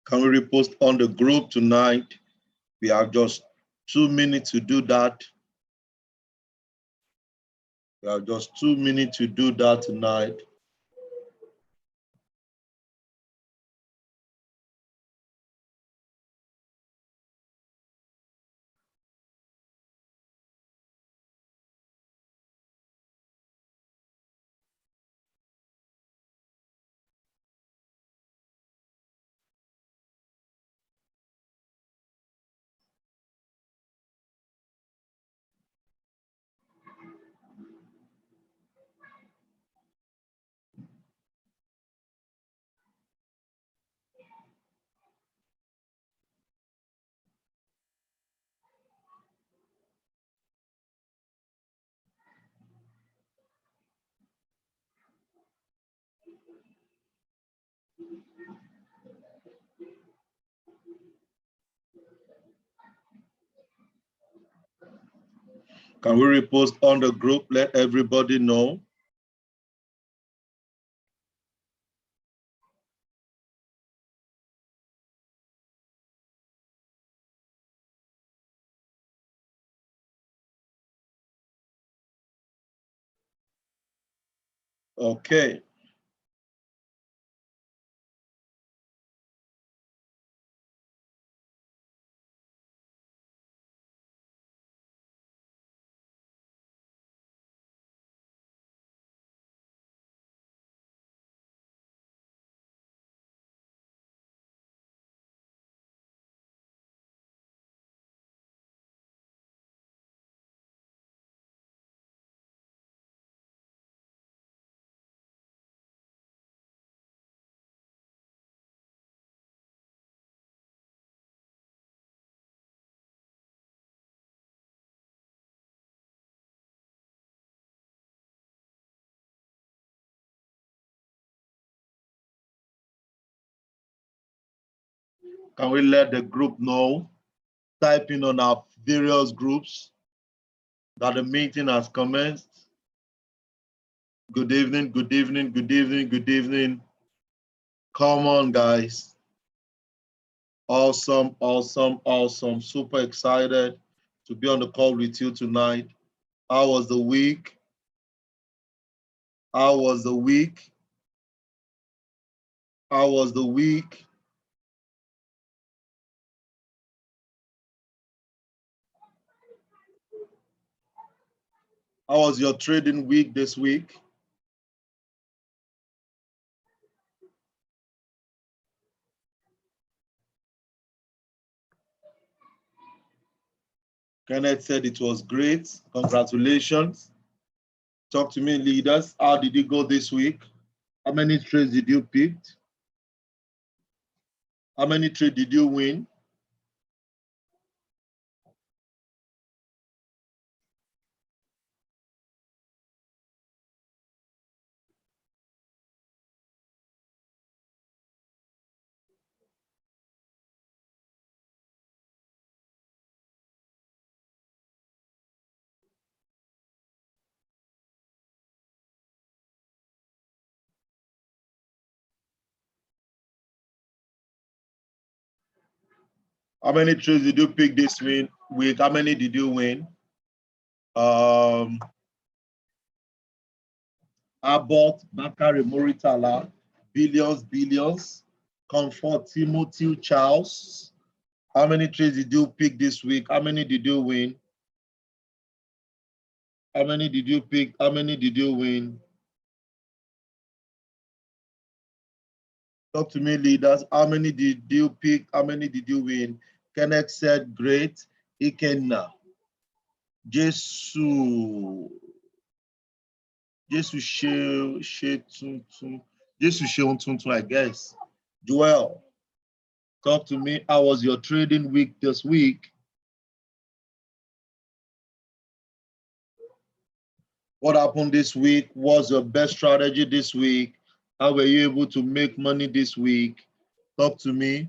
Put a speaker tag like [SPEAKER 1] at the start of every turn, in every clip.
[SPEAKER 1] Can we repost on the group tonight? We have just 2 minutes to do that. We have just 2 minutes to do that tonight. Can we repost on the group? Let everybody know. Okay. Can we let the group know? Type in on our various groups that the meeting has commenced. Good evening, good evening, good evening, good evening. Come on, guys. Awesome, awesome, awesome. Super excited to be on the call with you tonight. How was the week? How was the week? How was the week? How was your trading week this week? Kenneth said it was great. Congratulations. Talk to me, leaders. How did it go this week? How many trades did you pick? How many trades did you win? How many trades did you pick this week? How many did you win? Abbott, Bakari Moritala, Billions, Comfort, Timothy Charles. How many trades did you pick this week? How many did you win? How many did you pick? How many did you win? Talk to me, leaders. How many did you pick? How many did you win? Kenneth said, great. Ikenna. Jesus. Jesus Tuntun, I guess. Joel, talk to me. How was your trading week this week? What happened this week? What's your best strategy this week? How were you able to make money this week? Talk to me.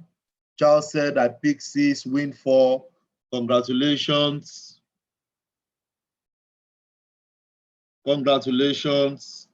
[SPEAKER 1] Charles said, I picked 6, win 4. Congratulations. Congratulations.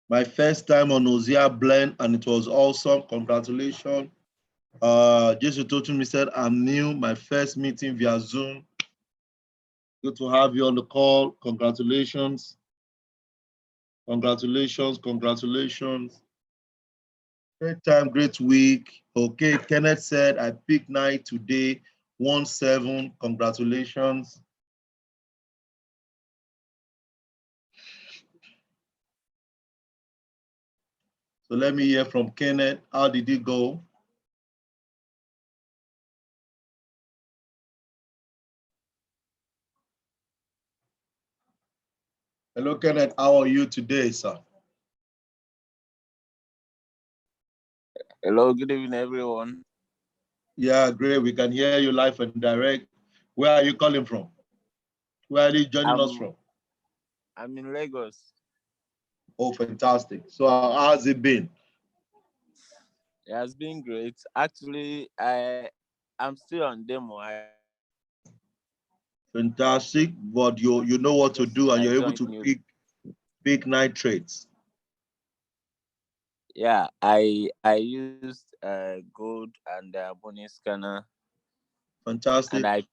[SPEAKER 1] My first time on Ozia Blend, and it was awesome. Congratulations. Jason told me, said, I'm new, my first meeting via Zoom. Good to have you on the call. Congratulations. Congratulations, congratulations. Great time, great week. Okay, Kenneth said, I picked 9 today, 1-7. Congratulations. So let me hear from Kenneth. How did it go? Hello, Kenneth. How are you today, sir?
[SPEAKER 2] Hello, good evening, everyone.
[SPEAKER 1] Yeah, great. We can hear you live and direct. Where are you calling from? Where are you joining us from?
[SPEAKER 2] I'm in Lagos.
[SPEAKER 1] Oh, fantastic. So how's it been?
[SPEAKER 2] It has been great. Actually, I'm still on demo.
[SPEAKER 1] Fantastic. But you know what to do and
[SPEAKER 2] I
[SPEAKER 1] you're able
[SPEAKER 2] joined
[SPEAKER 1] to
[SPEAKER 2] new.
[SPEAKER 1] pick 9 trades.
[SPEAKER 2] Yeah, I used gold and bonus scanner,
[SPEAKER 1] Fantastic.
[SPEAKER 2] and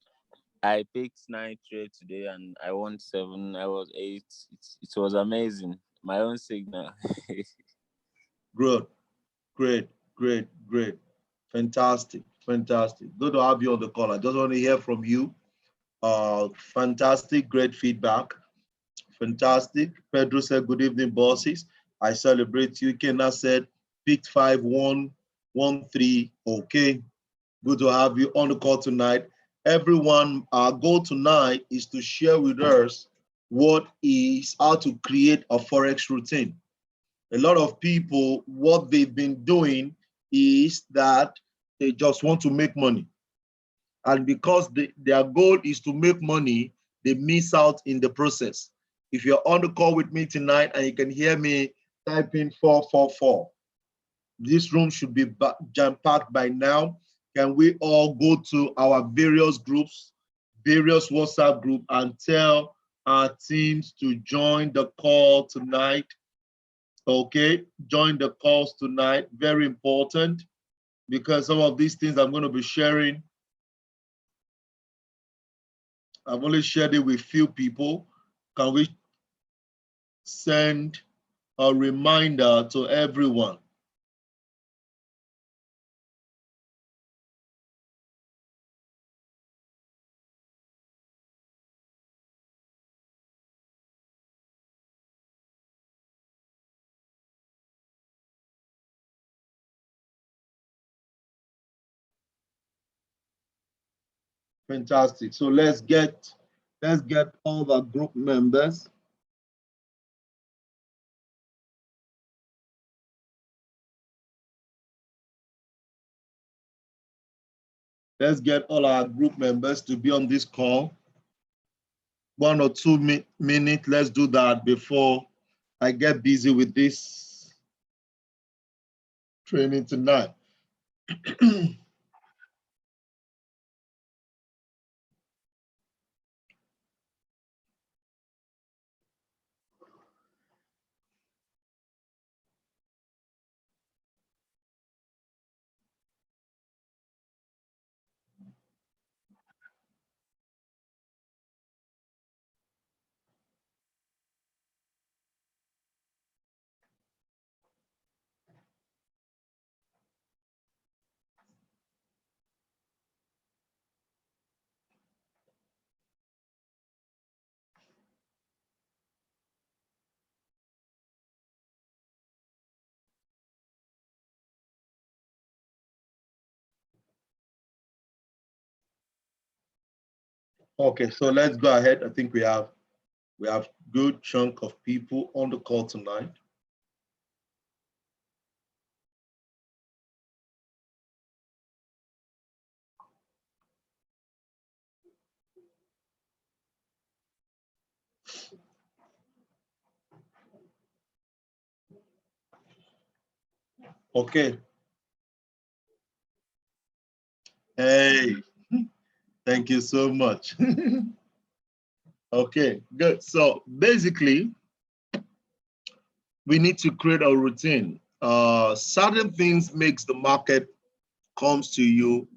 [SPEAKER 2] I picked 9 trade today, and I won 7. I was 8. It was amazing. My own signal.
[SPEAKER 1] Good. Great, great, great. Fantastic, fantastic. Good to have you on the call. I just want to hear from you. Fantastic, great feedback. Fantastic. Pedro said, good evening, bosses. I celebrate you. Kenna said, picked 5-1-1-3. Okay. Good to have you on the call tonight. Everyone, our goal tonight is to share with us what is how to create a Forex routine. A lot of people, what they've been doing is that they just want to make money. And because their goal is to make money, they miss out in the process. If you're on the call with me tonight and you can hear me typing 444, this room should be jam-packed by now. Can we all go to our various groups, various WhatsApp group, and tell our teams to join the call tonight? Okay, join the calls tonight. Very important, because some of these things I'm going to be sharing, I've only shared it with few people. Can we send a reminder to everyone? Fantastic. So let's get all the group members. Let's get all our group members to be on this call. 1 or 2 minutes. Let's do that before I get busy with this training tonight. Okay, so let's go ahead. I think we have good chunk of people on the call tonight. Okay. Hey, thank you so much. Okay, good. So basically, we need to create a routine. Certain things makes the market comes to you.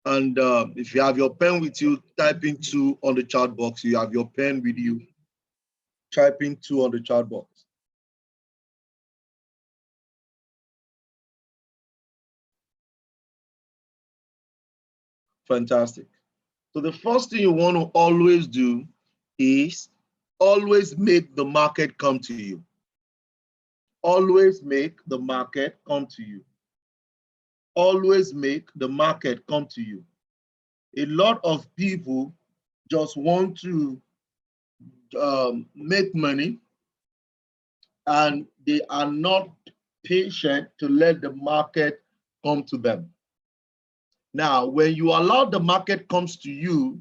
[SPEAKER 1] And if you have your pen with you, type in 2 on the chat box. You have your pen with you, type in 2 on the chat box. Fantastic. So the first thing you want to always do is always make the market come to you. Always make the market come to you. Always make the market come to you. A lot of people just want to make money, and they are not patient to let the market come to them. Now, when you allow the market comes to you,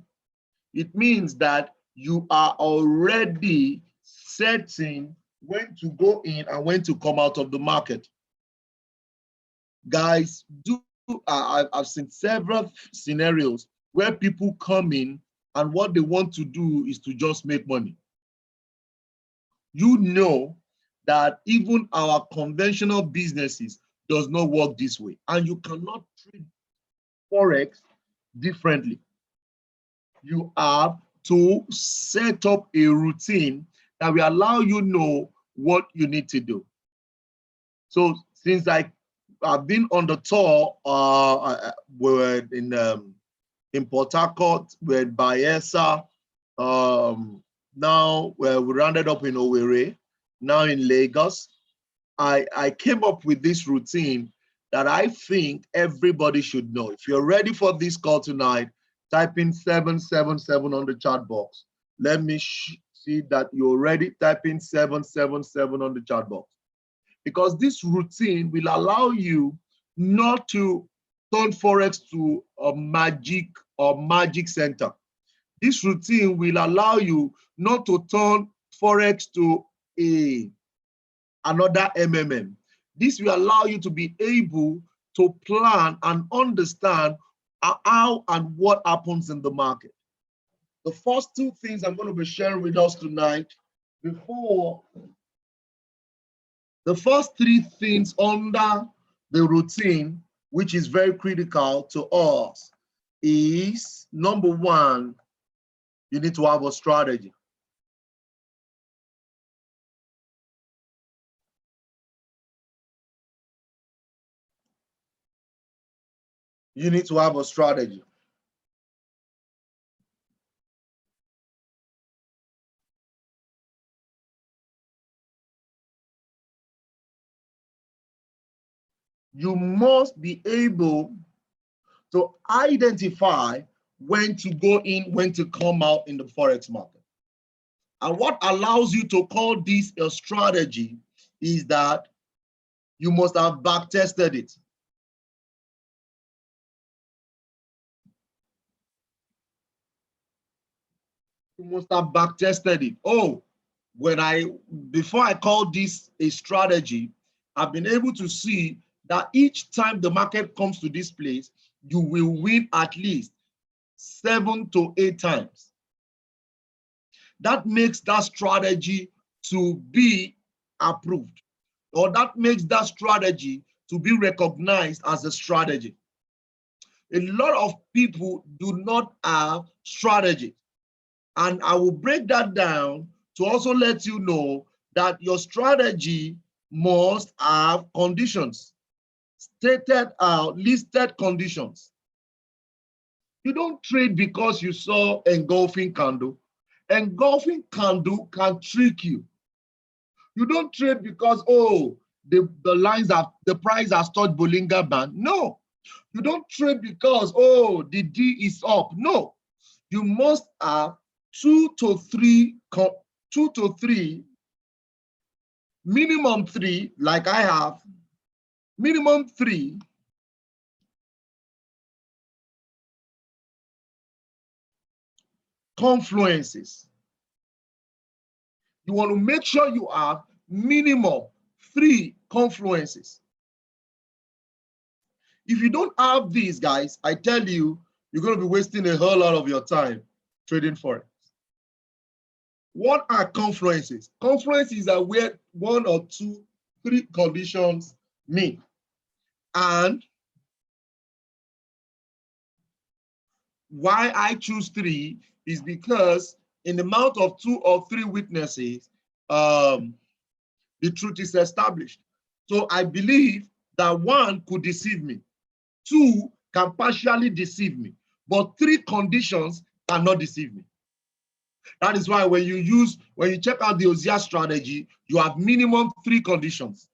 [SPEAKER 1] it means that you are already setting when to go in and when to come out of the market. Guys, I've seen several scenarios where people come in and what they want to do is to just make money. You know that even our conventional businesses does not work this way, and you cannot trade Forex differently. You have to set up a routine that will allow you know what you need to do. So since I've been on the tour, we're in Port Harcourt, we're in Bayelsa, now we rounded up in Owerri, now in Lagos. I came up with this routine that I think everybody should know. If you're ready for this call tonight, type in 777 on the chat box. Let me see that you're ready. Type in 777 on the chat box. Because this routine will allow you not to turn Forex to a magic center. This routine will allow you not to turn Forex to another MMM. This will allow you to be able to plan and understand how and what happens in the market. The first two things I'm going to be sharing with us tonight, before the first three things under the routine, which is very critical to us, is number one, you need to have a strategy. You need to have a strategy. You must be able to identify when to go in, when to come out in the Forex market. And what allows you to call this a strategy is that you must have back tested it. You must have back tested it. Oh, before I call this a strategy, I've been able to see that each time the market comes to this place, you will win at least 7 to 8 times. That makes that strategy to be approved, or that makes that strategy to be recognized as a strategy. A lot of people do not have strategy. And I will break that down to also let you know that your strategy must have conditions, listed conditions. You don't trade because you saw engulfing candle. Engulfing candle can trick you. You don't trade because, oh, the price has touched Bollinger Band. No. You don't trade because, oh, the D is up. No. You must have 2 to 3, minimum 3, like I have, minimum 3 confluences. You want to make sure you have minimum 3 confluences. If you don't have these, guys, I tell you, you're going to be wasting a whole lot of your time trading Forex. What are confluences? Confluences are where 1 or 2, 3 conditions meet. And why I choose 3 is because in the mouth of 2 or 3 witnesses, the truth is established. So I believe that 1 could deceive me, 2 can partially deceive me, but 3 conditions cannot deceive me. That is why when you check out the OZIA strategy, you have minimum 3 conditions,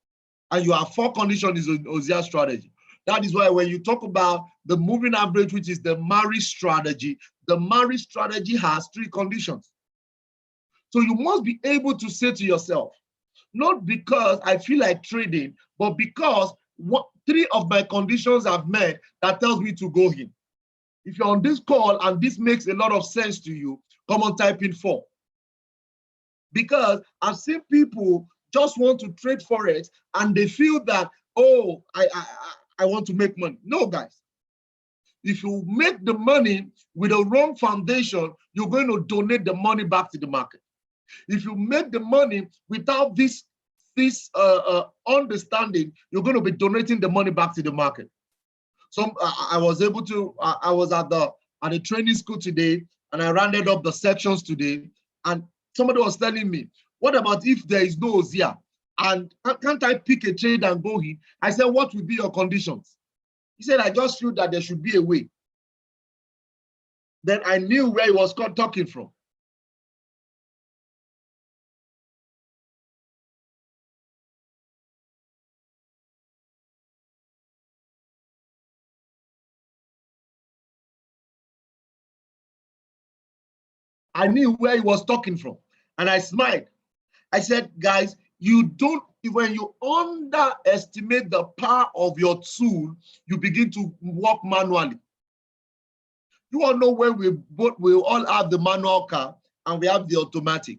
[SPEAKER 1] and you have 4 conditions in OZIA strategy. That is why when you talk about the moving average, which is the MARI strategy, the MARI strategy has 3 conditions. So you must be able to say to yourself, not because I feel like trading, but because 3 of my conditions I've met that tells me to go in. If you're on this call and this makes a lot of sense to you, come on, type in 4. Because I've seen people just want to trade Forex and they feel that, oh, I want to make money. No, guys. If you make the money with a wrong foundation, you're going to donate the money back to the market. If you make the money without this understanding, you're going to be donating the money back to the market. So I was able to, I was at a training school today, and I rounded up the sections today, and somebody was telling me, what about if there is no OZIA? And can't I pick a trade and go in? I said, what would be your conditions? He said, I just feel that there should be a way. Then I knew where he was talking from. I knew where he was talking from, and I smiled. I said, guys, when you underestimate the power of your tool, you begin to work manually. You all know when we all have the manual car and we have the automatic.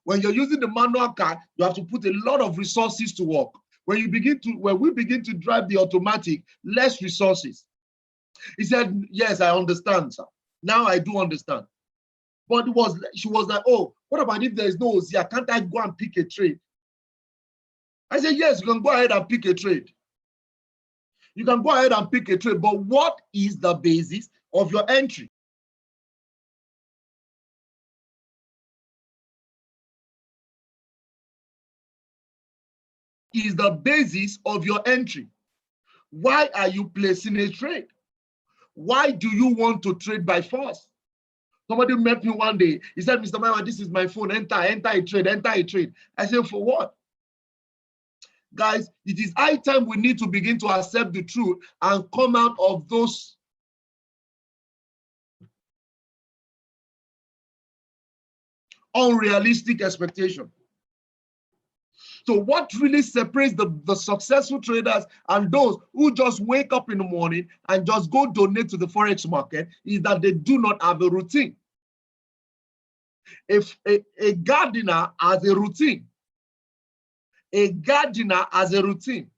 [SPEAKER 1] When you're using the manual car, you have to put a lot of resources to work. When we begin to drive the automatic, less resources. He said, yes, I understand, sir. Now I do understand. But she was like, oh, what about if there is no OZIA? Can't I go and pick a trade? I said, yes, you can go ahead and pick a trade. You can go ahead and pick a trade, but what is the basis of your entry? Is the basis of your entry. Why are you placing a trade? Why do you want to trade by force? Somebody met me one day. He said, Mr. Maiwa, this is my phone. Enter a trade, enter a trade. I said, for what? Guys, it is high time we need to begin to accept the truth and come out of those unrealistic expectations. So what really separates the successful traders and those who just wake up in the morning and just go donate to the Forex market is that they do not have a routine. If a gardener has a routine, a gardener has a routine,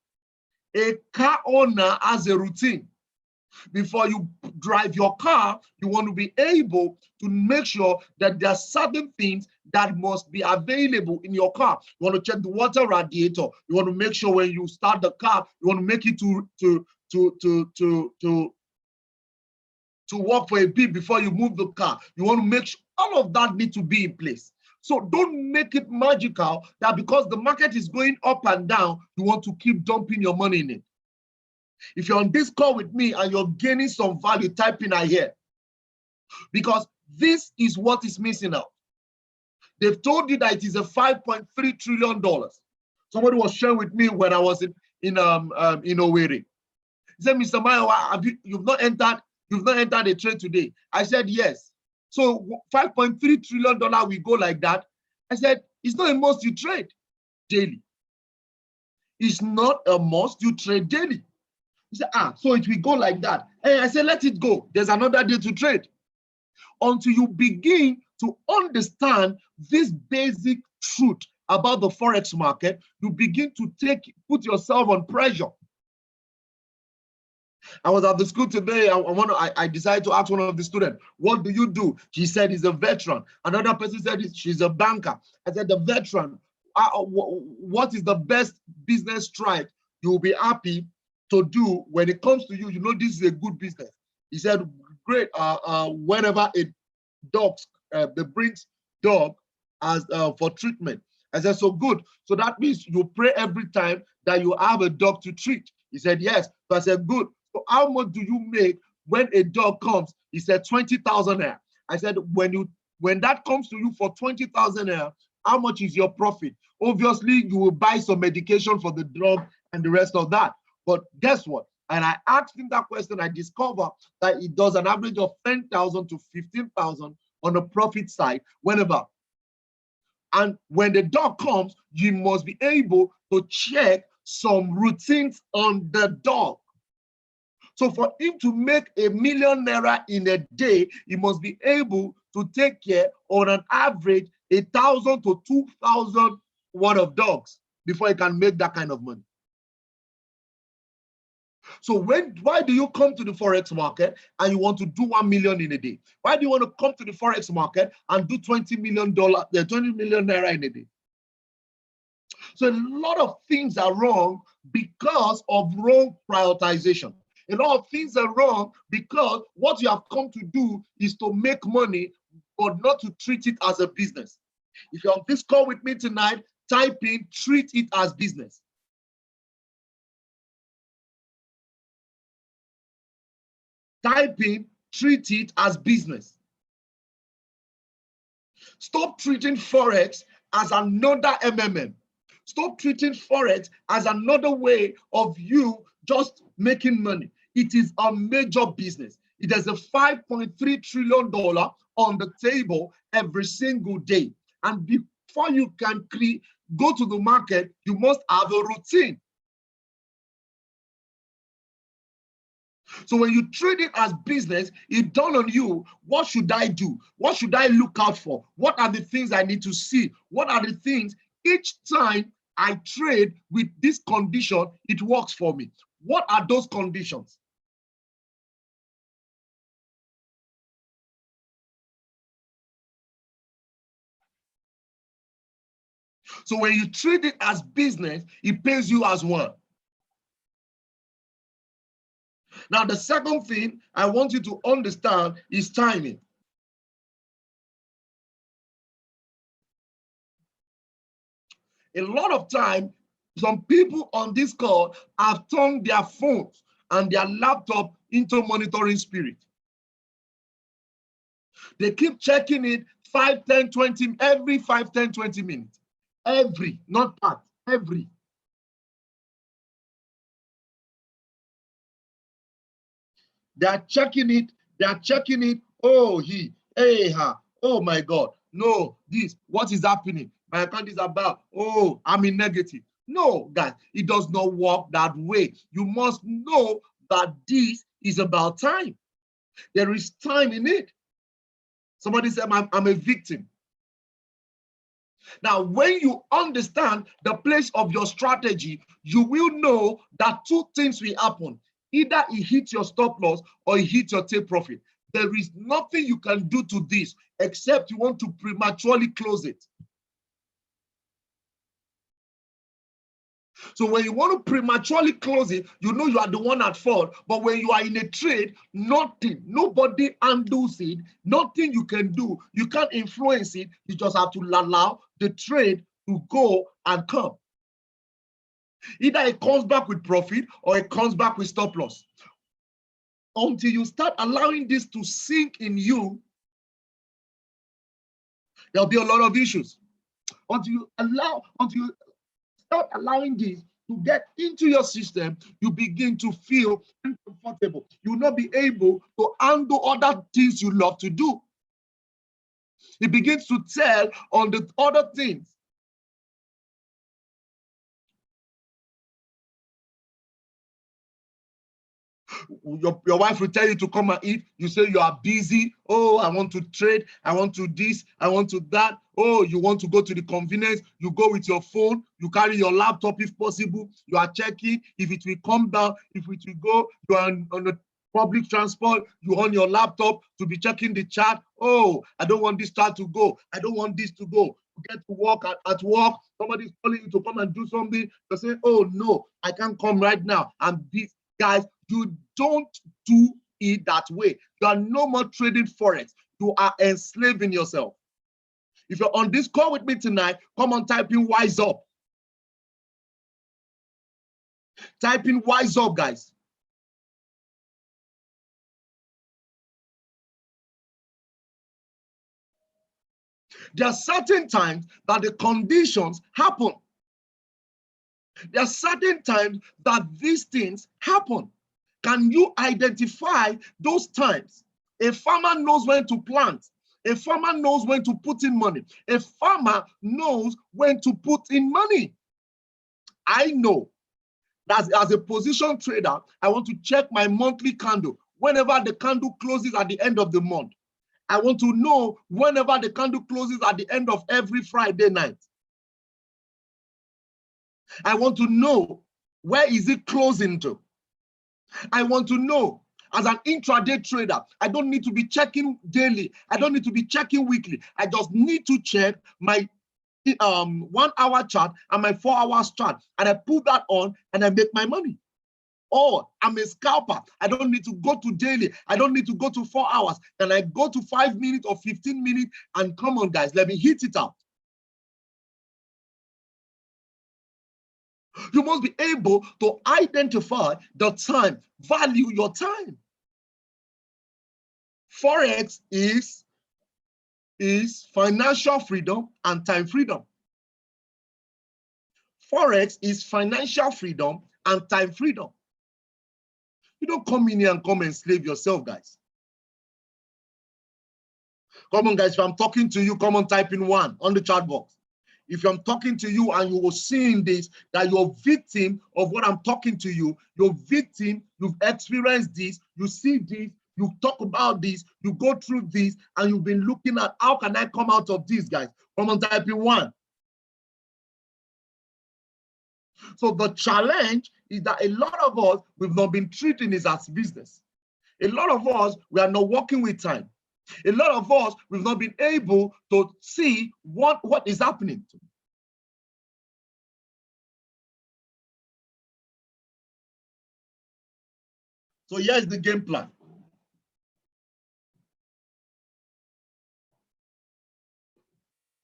[SPEAKER 1] a car owner has a routine. Before you drive your car, you want to be able to make sure that there are certain things that must be available in your car. You want to check the water radiator. You want to make sure when you start the car, you want to make it to work for a bit before you move the car. You want to make sure all of that needs to be in place. So don't make it magical that because the market is going up and down, you want to keep dumping your money in it. If you're on this call with me and you're gaining some value, type in I hear. Because this is what is missing out. They've told you that it is a $5.3 trillion. Somebody was sharing with me when I was in Owerri. He said, Mr. Maiwa, you've not entered a trade today. I said, yes. So $5.3 trillion will go like that. I said, it's not a must you trade daily. It's not a must you trade daily. He said, so it will go like that. And I said, let it go. There's another day to trade. Until you begin to understand this basic truth about the Forex market, you begin to put yourself on pressure. I was at the school today. I decided to ask one of the students, what do you do? She said he's a veteran. Another person said she's a banker. I said, the veteran, what is the best business strike you will be happy to do when it comes to you? You know, this is a good business. He said, great, whenever a dog, they brings dog as for treatment. I said, so good. So that means you pray every time that you have a dog to treat. He said, yes. So I said, good. So how much do you make when a dog comes? He said, 20,000 naira. I said, when that comes to you for 20,000 naira, how much is your profit? Obviously, you will buy some medication for the dog and the rest of that. But guess what? And I asked him that question. I discovered that it does an average of 10,000 to 15,000 on the profit side whenever. And when the dog comes, you must be able to check some routines on the dog. So for him to make ₦1 million in a day, he must be able to take care on an average 1,000 to 2,000 worth of dogs before he can make that kind of money. So why do you come to the Forex market and you want to do 1 million in a day? Why do you want to come to the Forex market and do $20 million in a day? So a lot of things are wrong because of wrong prioritization. A lot of things are wrong because what you have come to do is to make money, but not to treat it as a business. If you're on this call with me tonight, type in, treat it as business. Type in, treat it as business. Stop treating Forex as another MMM. Stop treating Forex as another way of you just making money. It is a major business. It has a $5.3 trillion on the table every single day. And before you can go to the market, you must have a routine. So when you treat it as business, it dawned on you, what should I do? What should I look out for? What are the things I need to see? What are the things each time I trade with this condition, it works for me? What are those conditions? So when you treat it as business, it pays you as one. Now, the second thing I want you to understand is timing. A lot of time, some people on this call have turned their phones and their laptop into monitoring spirit. They keep checking it 5, 10, 20, every 5, 10, 20 minutes. Every, not part, every. They're checking it, oh, hey, her, oh my God, no, this, what is happening? My account is about, oh, I'm in negative. No, guys, it does not work that way. You must know that this is about time. There is time in it. Somebody said, I'm a victim. Now, when you understand the place of your strategy, you will know that two things will happen. Either it hits your stop loss or it hits your take profit. There is nothing you can do to this except you want to prematurely close it. So when you want to prematurely close it, you know you are the one at fault. But when you are in a trade, nobody handles it, nothing you can do. You can't influence it. You just have to allow the trade to go and come. Either it comes back with profit or it comes back with stop loss. Until you start allowing this to sink in you, there'll be a lot of issues. Until you start allowing this to get into your system, you begin to feel uncomfortable. You will not be able to handle other things you love to do. It begins to tell on the other things. Your wife will tell you to come and eat. You say you are busy. Oh, I want to trade. I want to this. I want to that. Oh, you want to go to the convenience. You go with your phone. You carry your laptop if possible. You are checking if it will come down. If it will go, you are on the public transport. You on your laptop to be checking the chat. Oh, I don't want this chat to go. I don't want this to go. You get to work at work. Somebody's calling you to come and do something. You say, oh no, I can't come right now. I'm busy. Guys, you don't do it that way. You are no more trading Forex. You are enslaving yourself. If you're on this call with me tonight, come on, type in wise up. Type in wise up, guys. There are certain times that the conditions happen. There are certain times that these things happen. Can you identify those times? A farmer knows when to plant. A farmer knows when to put in money. A farmer knows when to put in money. I know that as a position trader, I want to check my monthly candle. Whenever the candle closes at the end of the month, I want to know whenever the candle closes at the end of every Friday night. I want to know where is it closing to. I want to know as an intraday trader, I don't need to be checking daily. I don't need to be checking weekly. I just need to check my 1 hour chart and my 4 hours chart. And I put that on and I make my money. Or I'm a scalper. I don't need to go to daily. I don't need to go to 4 hours. Can I go to 5 minutes or 15 minutes? And come on, guys, let me hit it out. You must be able to identify the time, value your time. Forex is financial freedom and time freedom. Forex is financial freedom and time freedom. You don't come in here and come enslave yourself, guys. Come on, guys, if I'm talking to you, come on, type in 1 on the chat box. If I'm talking to you and you were seeing this, that you're victim of what I'm talking to you, you're victim, you've experienced this, you see this, you talk about this, you go through this, and you've been looking at how can I come out of this, guys? Come on, type in 1. So the challenge is that a lot of us, we've not been treating this as business. A lot of us, we are not working with time. A lot of us, we've not been able to see what is happening. So here's the game plan.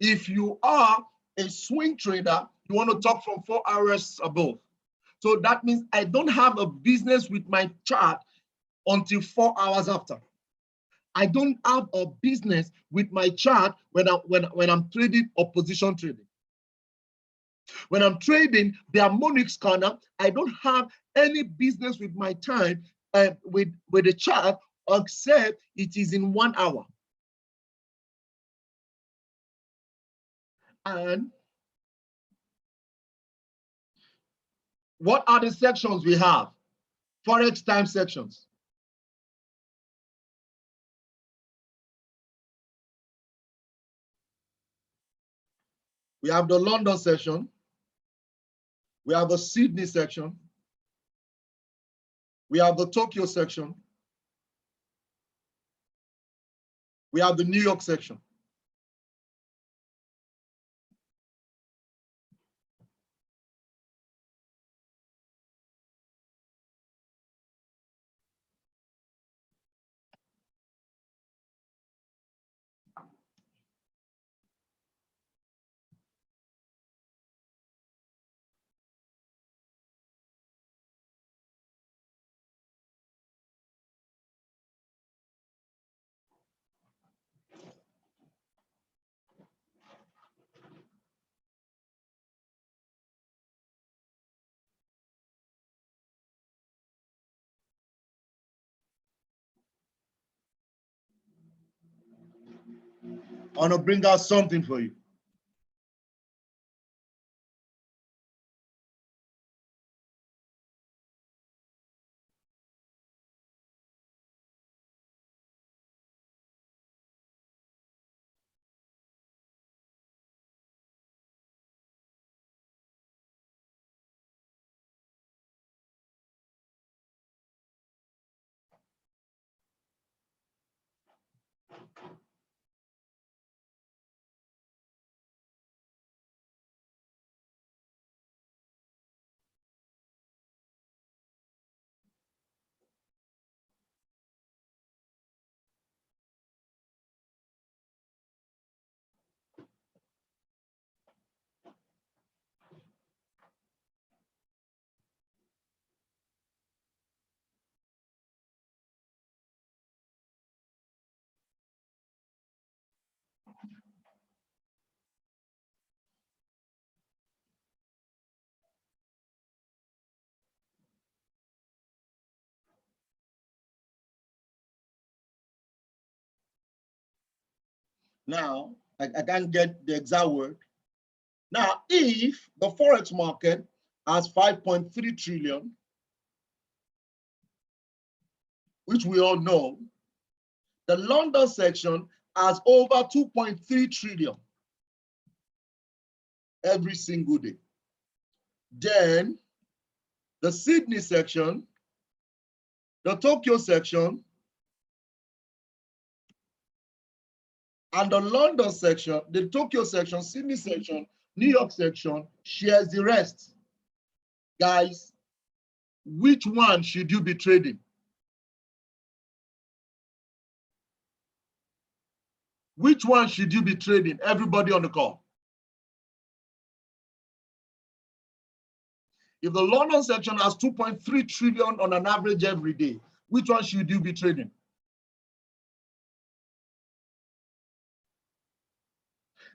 [SPEAKER 1] If you are a swing trader, you want to talk from 4 hours above. So that means I don't have a business with my chart until 4 hours after. I don't have a business with my chart when I'm trading or position trading. When I'm trading the harmonic scanner, I don't have any business with my time with the chart except it is in 1 hour. And what are the sections we have? Forex time sections. We have the London section. We have the Sydney section. We have the Tokyo section. We have the New York section. I want to bring out something for you. Now, I can't get the exact word. Now, if the Forex market has 5.3 trillion, which we all know, the London section has over 2.3 trillion every single day. Then the Sydney section, the Tokyo section, and the London section, the Tokyo section, Sydney section, New York section shares the rest. Guys, which one should you be trading? Which one should you be trading? Everybody on the call. If the London section has 2.3 trillion on an average every day, which one should you be trading?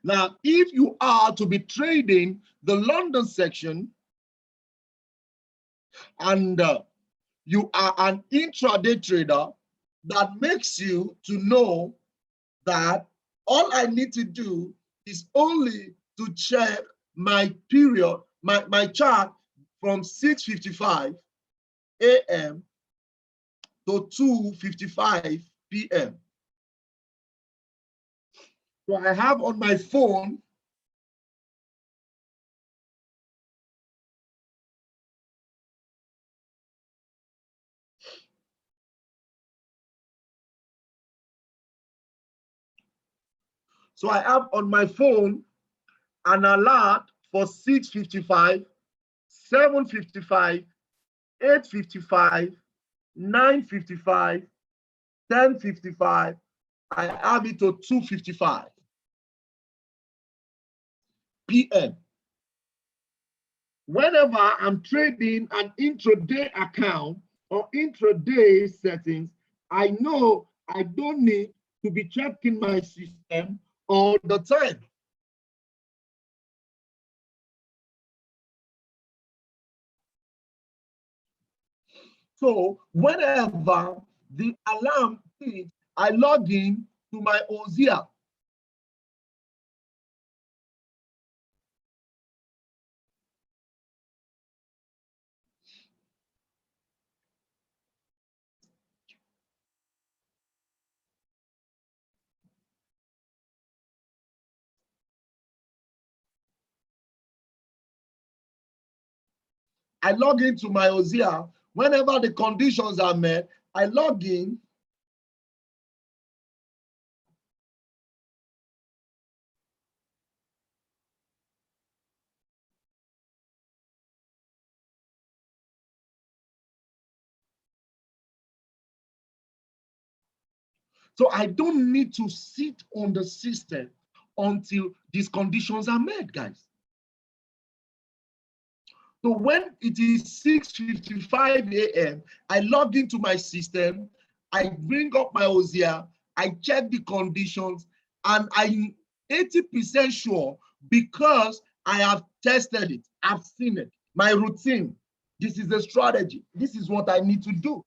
[SPEAKER 1] Now, if you are to be trading the London section and you are an intraday trader, that makes you to know that all I need to do is only to check my period, my chart from 6:55 a.m. to 2:55 p.m. So I have on my phone an alert for 6:55, 7:55, 8:55, 9:55, 10:55. I have it to 2:55 p.m. Whenever I'm trading an intraday account or intraday settings, I know I don't need to be checking my system all the time. So whenever the alarm beeps, I log in to my OZIA. I log into my OZIA. Whenever the conditions are met, I log in. So I don't need to sit on the system until these conditions are met, guys. So when it is 6:55 a.m., I log into my system, I bring up my OZIA, I check the conditions, and I'm 80% sure because I have tested it, I've seen it, my routine. This is the strategy. This is what I need to do.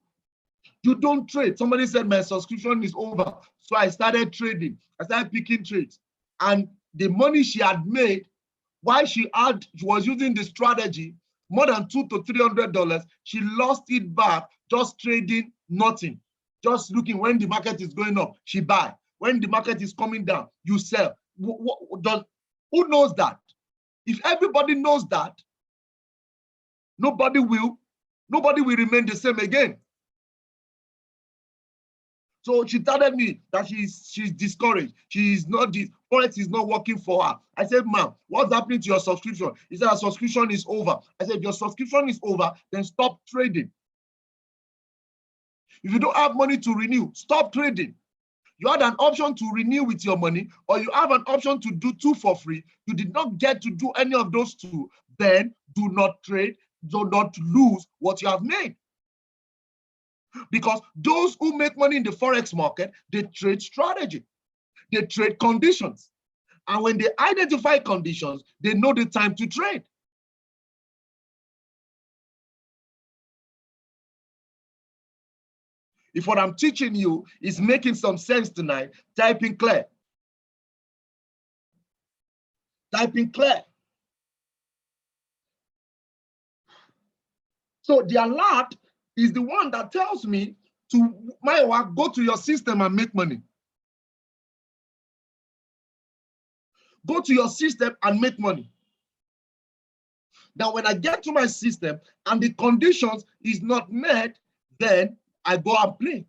[SPEAKER 1] You don't trade. Somebody said my subscription is over. So I started trading. I started picking trades. And the money she had made, while she was using the strategy, more than $200 to $300, she lost it back just trading nothing. Just looking when the market is going up, she buy. When the market is coming down, you sell. Who knows that? If everybody knows that, nobody will remain the same again. So she told me that she's discouraged. She's not, the Forex is not working for her. I said, ma'am, what's happening to your subscription? He said, her subscription is over. I said, if your subscription is over, then stop trading. If you don't have money to renew, stop trading. You had an option to renew with your money, or you have an option to do two for free. You did not get to do any of those two. Then do not trade, do not lose what you have made. Because those who make money in the Forex market, they trade strategy, they trade conditions. And when they identify conditions, they know the time to trade. If what I'm teaching you is making some sense tonight, type in clear. Type in clear. So the alert is the one that tells me to my work, go to your system and make money. Go to your system and make money. Now, when I get to my system and the conditions is not met, then I go and play.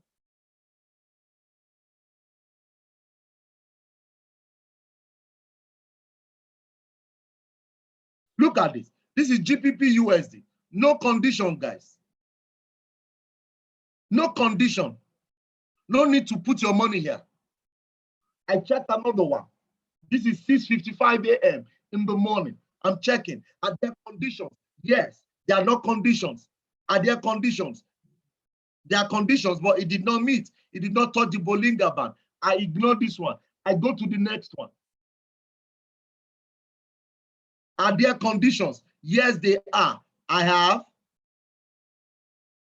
[SPEAKER 1] Look at this. This is GPP USD. No condition, guys. No condition. No need to put your money here. I checked another one. This is 6:55 a.m. in the morning. I'm checking. Are there conditions? Yes, there are no conditions. Are there conditions? There are conditions, but it did not meet. It did not touch the Bollinger Band. I ignore this one. I go to the next one. Are there conditions? Yes, they are. I have.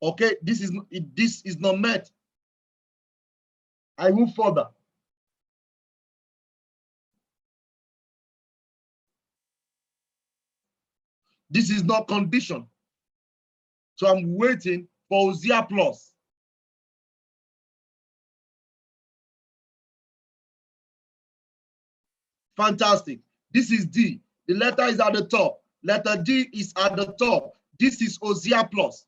[SPEAKER 1] Okay, this is not met. I move further. This is not condition. So I'm waiting for Ozia Plus. Fantastic. This is D. The letter is at the top. Letter D is at the top. This is Ozia Plus.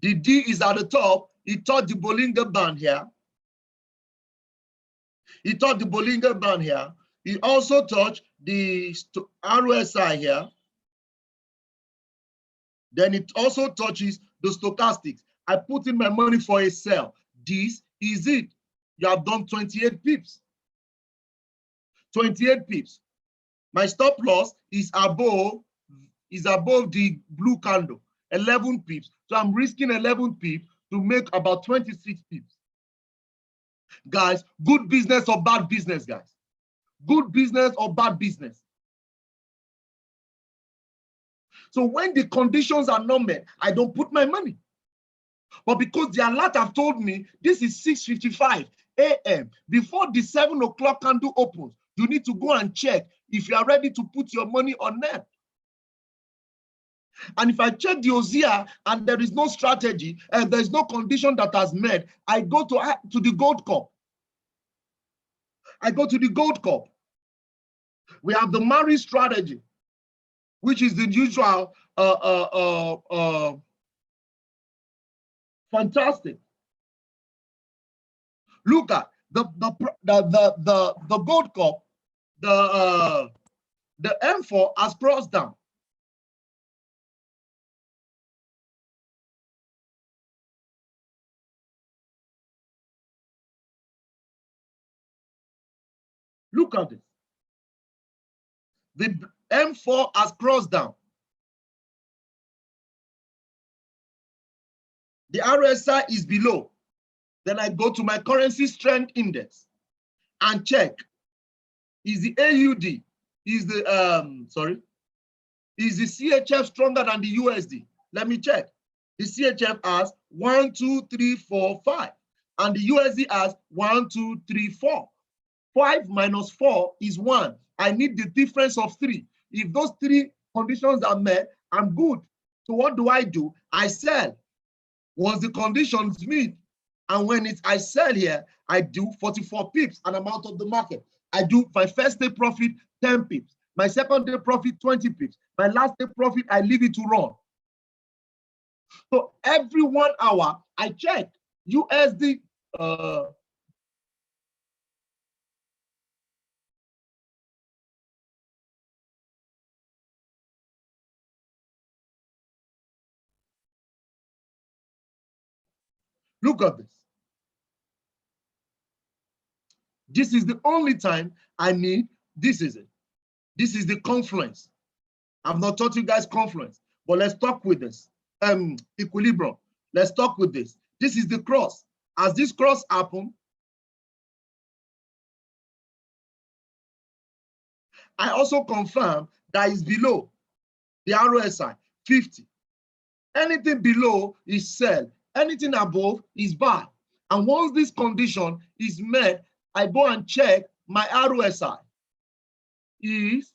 [SPEAKER 1] The D is at the top. It touched the Bollinger Band here. It touched the Bollinger Band here. It also touched the RSI here. Then it also touches the stochastics. I put in my money for a sell. This is it. You have done 28 pips. 28 pips. My stop loss is above the blue candle, 11 pips. So I'm risking 11 pips to make about 26 pips. Guys, good business or bad business, guys? Good business or bad business? So when the conditions are not met, I don't put my money. But because the alert have told me this is 6:55 a.m. before the 7 o'clock candle opens, you need to go and check if you are ready to put your money on net. And if I check the Ozia and there is no strategy and there is no condition that has met, I go to the Gold Cup. I go to the Gold Cup. We have the Mari strategy, which is the usual fantastic. Look at the Gold Cup, the M4 has crossed down. Look at this. The M4 has crossed down. The RSI is below. Then I go to my currency strength index and check. Is the AUD, is the CHF stronger than the USD? Let me check. The CHF has 1, 2, 3, 4, 5. And the USD has 1, 2, 3, 4. 5 minus 4 is 1. I need the difference of 3. If those 3 conditions are met, I'm good. So what do? I sell. Once the conditions meet, and when I sell here, I do 44 pips, and I'm out of the market. I do my first day profit, 10 pips. My second day profit, 20 pips. My last day profit, I leave it to run. So every 1 hour, I check USD. Look at this. This is the only time I need. This is it. This is the confluence. I've not taught you guys confluence, but let's talk with this. Equilibrium. Let's talk with this. This is the cross. As this cross happens, I also confirm that is below the RSI 50. Anything below is sell. Anything above is buy. And once this condition is met, I go and check my ROSI is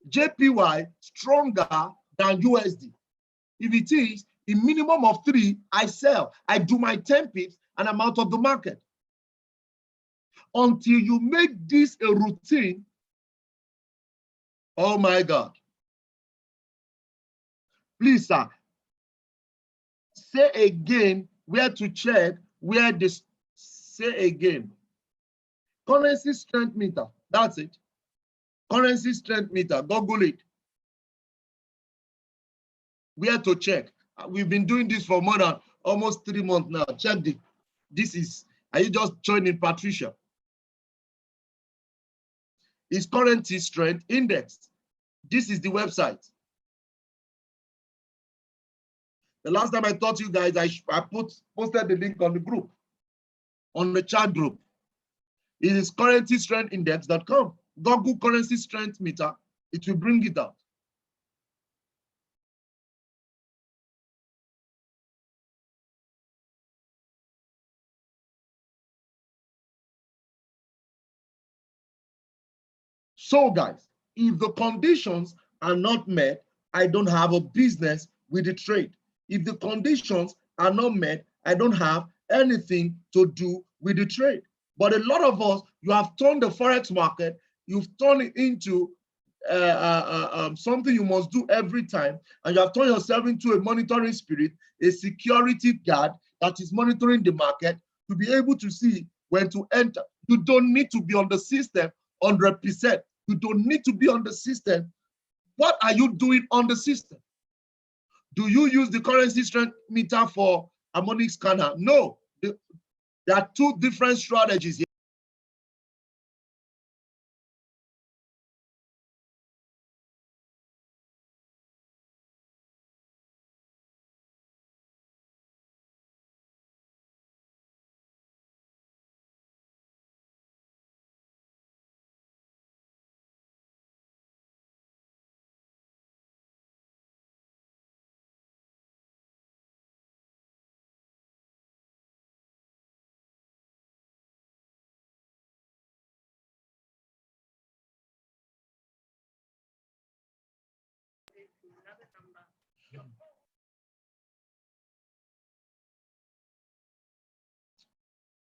[SPEAKER 1] JPY stronger than USD. If it is a minimum of 3, I sell. I do my 10 pips and I'm out of the market. Until you make this a routine, oh my God. Please, sir, say again where to check, where this, say again. Currency strength meter, that's it. Currency strength meter, Google it. Where to check. We've been doing this for more than almost 3 months now. Check this is, are you just joining Patricia? It's currency strength index. This is the website. The last time I taught you guys, I posted the link on the group, on the chat group. It is currencystrengthindex.com. Google currency strength meter, it will bring it out. So guys, if the conditions are not met, I don't have a business with the trade. If the conditions are not met, I don't have anything to do with the trade. But a lot of us, you have turned the Forex market, you've turned it into something you must do every time, and you have turned yourself into a monitoring spirit, a security guard that is monitoring the market to be able to see when to enter. You don't need to be on the system 100%. You don't need to be on the system. What are you doing on the system? Do you use the currency strength meter for harmonic scanner? No. There are two different strategies here.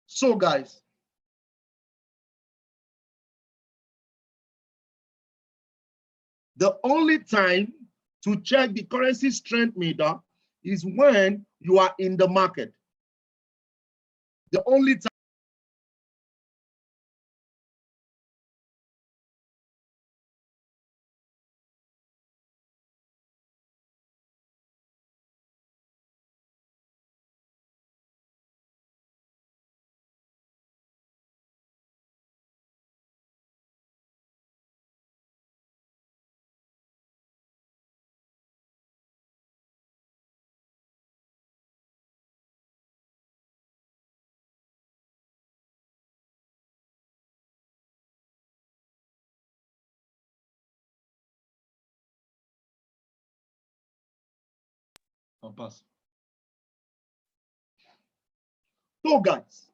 [SPEAKER 1] So guys, the only time to check the currency strength meter is when you are in the market. The only time. I'll pass. So guys,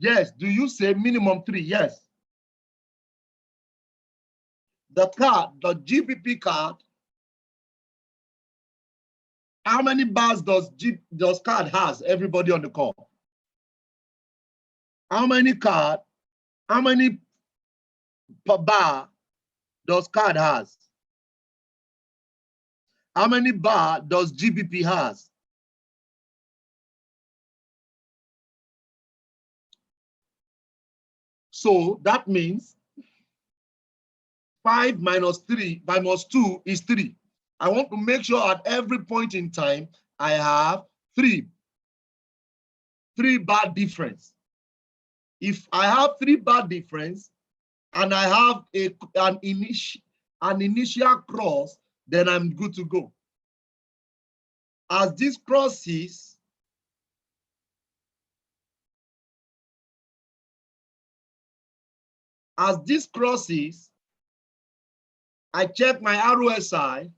[SPEAKER 1] yes, do you say minimum 3? Yes. The card, the GBP card, how many bars does card has? Everybody on the call. How many per bar does card has? How many bar does GBP has? So that means 5 minus 3 minus 2 is 3. I want to make sure at every point in time I have 3 bar difference. If I have 3 bar difference and I have an initial cross, then I'm good to go. As this crosses, I check my ROSI.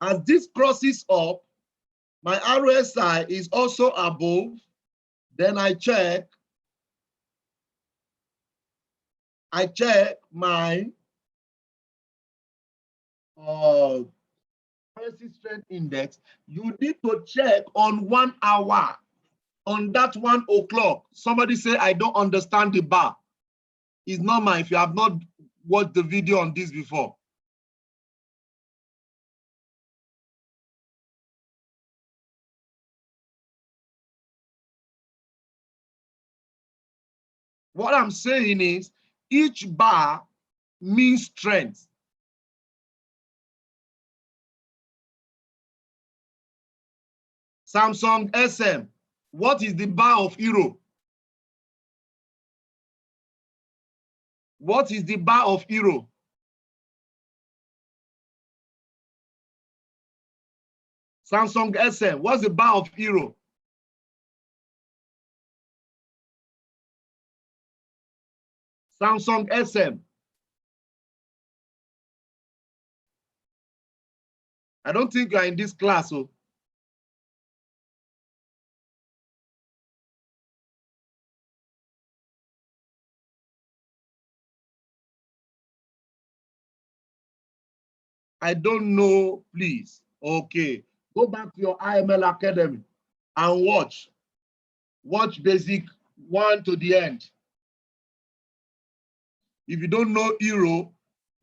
[SPEAKER 1] As this crosses up, my RSI is also above. Then I check my currency strength index. You need to check on 1 hour. On that 1 o'clock, somebody say, I don't understand the bar. It's normal if you have not watched the video on this before. What I'm saying is each bar means strength. Samsung SM, what is the bar of euro? What is the bar of euro? Samsung SM, what's the bar of euro? Samsung SM. I don't think you are in this class. So I don't know, please. Okay, go back to your IML Academy and watch. Watch basic 1 to the end. If you don't know euro,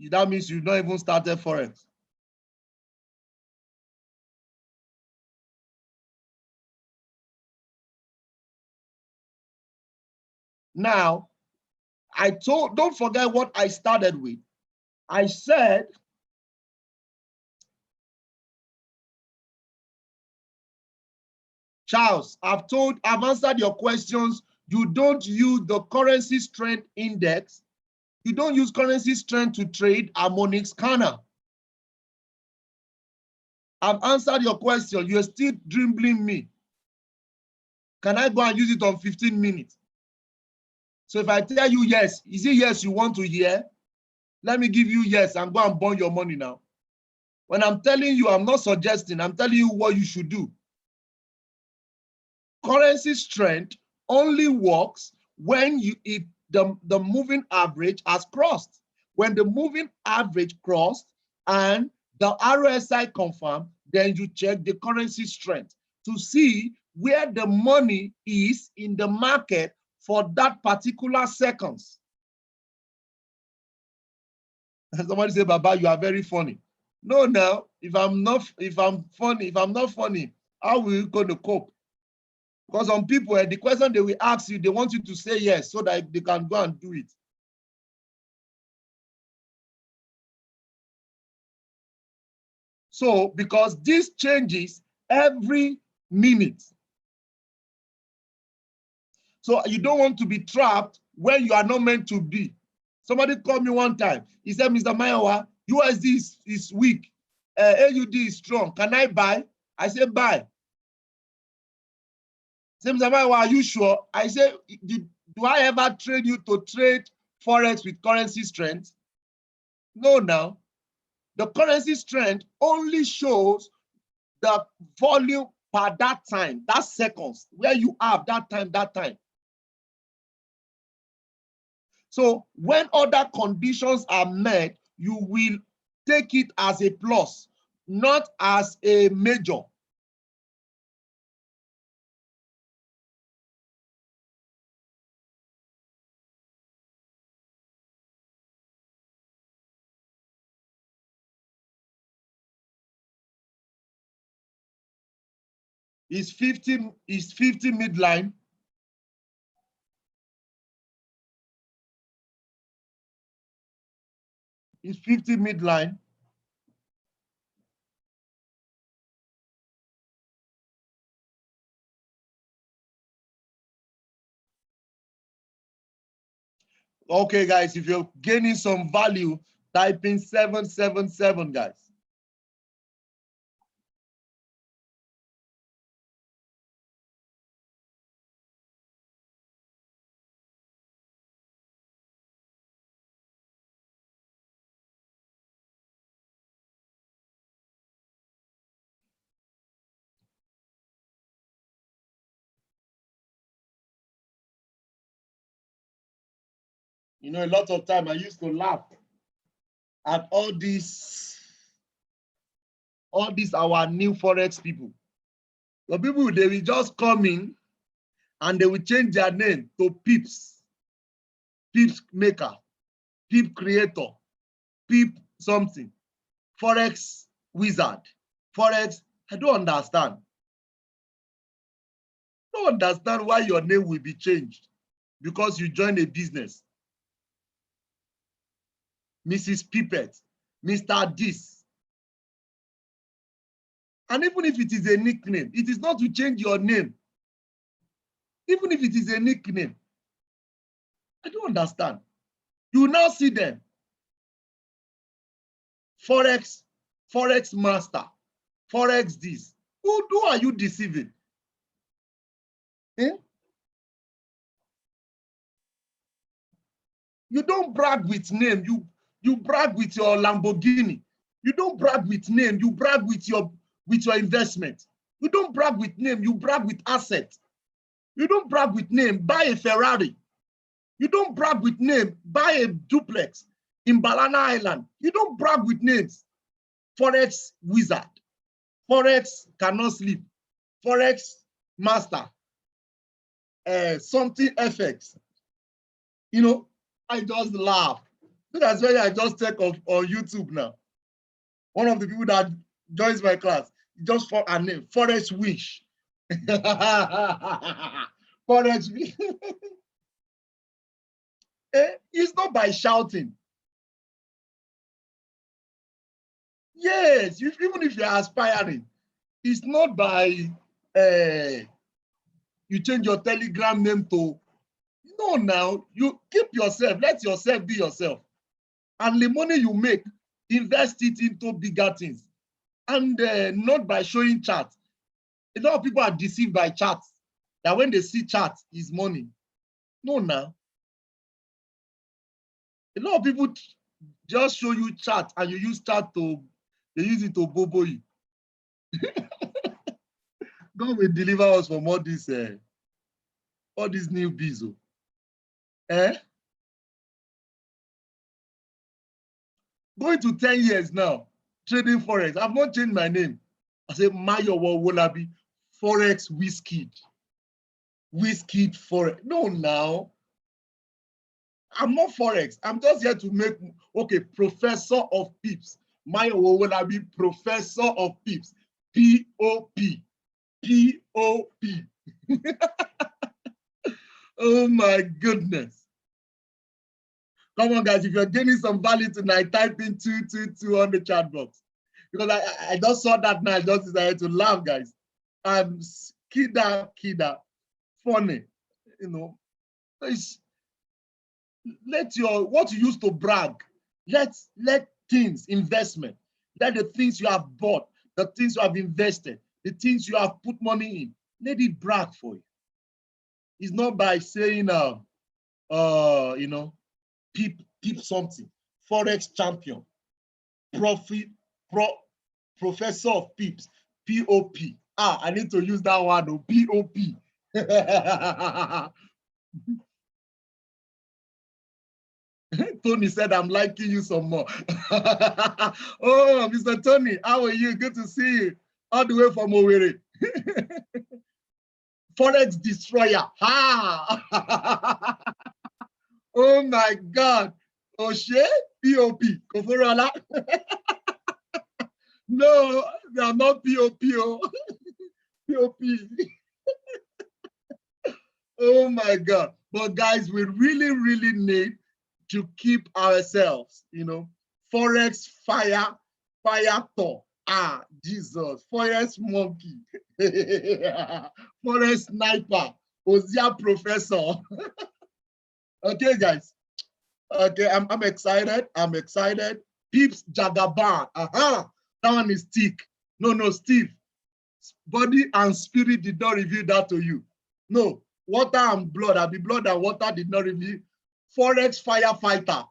[SPEAKER 1] that means you've not even started Forex. Now, don't forget what I started with. I said, Charles, I've answered your questions. You don't use the currency strength index. You don't use currency strength to trade harmonic scanner. I've answered your question. You're still dribbling me. Can I go and use it on 15 minutes? So if I tell you yes, is it yes you want to hear? Let me give you yes and go and burn your money now. When I'm telling you, I'm not suggesting, I'm telling you what you should do. Currency strength only works when the moving average has crossed. When the moving average crossed and the RSI confirmed, then you check the currency strength to see where the money is in the market for that particular seconds. Somebody say, Baba, you are very funny. No, now, if I'm not funny, how will you going to cope? Because some people, the question they will ask you, they want you to say yes so that they can go and do it. So, because this changes every minute. So you don't want to be trapped when you are not meant to be. Somebody called me one time. He said, Mr. Mayowa, USD is weak. AUD is strong. Can I buy? I said, buy. Say, Mr. Mayowa, are you sure? I said, do I ever train you to trade Forex with currency strength? No, now. The currency strength only shows the volume per that time, that seconds, where you have that time. So when other conditions are met, you will take it as a plus, not as a major. Is 50 midline? Is 50 midline? Okay, guys, if you're gaining some value, type in 777, guys. You know, a lot of time I used to laugh at all these our new Forex people. The people, they will just come in and they will change their name to Pips, Pips Maker, Pip Creator, Pip something, Forex Wizard, Forex. I don't understand. I don't understand why your name will be changed because you join a business. Mrs. Pippet, Mr. This. And even if it is a nickname, it is not to change your name. Even if it is a nickname, I don't understand. You now see them. Forex master, Forex this. Who are you deceiving? Eh? You don't brag with name. You brag with your Lamborghini. You don't brag with name. You brag with your investment. You don't brag with name. You brag with assets. You don't brag with name. Buy a Ferrari. You don't brag with name. Buy a duplex in Banana Island. You don't brag with names. Forex wizard. Forex cannot sleep. Forex master. Something FX. You know, I just laugh. So that's why I just take off on YouTube now. One of the people that joins my class, just for a name, Forex Wish. Forex Wish. It's not by shouting. Yes, even if you're aspiring, it's not by you change your Telegram name to, no, now you keep yourself, let yourself be yourself. And the money you make, invest it into bigger things. And not by showing charts. A lot of people are deceived by charts, that when they see charts, is money. No, now. A lot of people just show you chart and you use chart to, they use it to bobo you. God will deliver us from all these new bizo. Going to 10 years now, trading Forex. I've not changed my name. I say Mayowa Wolabi, Forex Wizkid. Wizkid Forex. No, now. I'm not Forex. I'm just here to make, okay, Professor of Pips. Mayowa Wolabi, Professor of Pips. P-O-P. P-O-P. Oh my goodness. Come on, guys, if you're gaining some value tonight, type in 222 on the chat box. Because I just saw that now, I just decided to laugh, guys. Kida, funny, you know. Let what you used to brag, let things, investment, let the things you have bought, the things you have invested, the things you have put money in, let it brag for you. It's not by saying, you know, peep something, Forex champion, professor of pips, P-O-P. I need to use that one, P-O-P. Tony said, I'm liking you some more. Oh, Mr. Tony, how are you? Good to see you. All the way from Owerri. Forex destroyer. Ha! Oh my God. Oshe, P-O-P. Koforola. No, they are not P-O-P. P-O-P. Oh my God. But guys, we really need to keep ourselves, you know, Forex fire Thor. Jesus, Forex monkey, Forex sniper, Ozia professor. Okay, guys. Okay, I'm excited. I'm excited. Peeps Jagaban. That one is thick. No, Steve. Body and spirit did not reveal that to you. No, water and blood. I be blood and water did not reveal. Forex firefighter.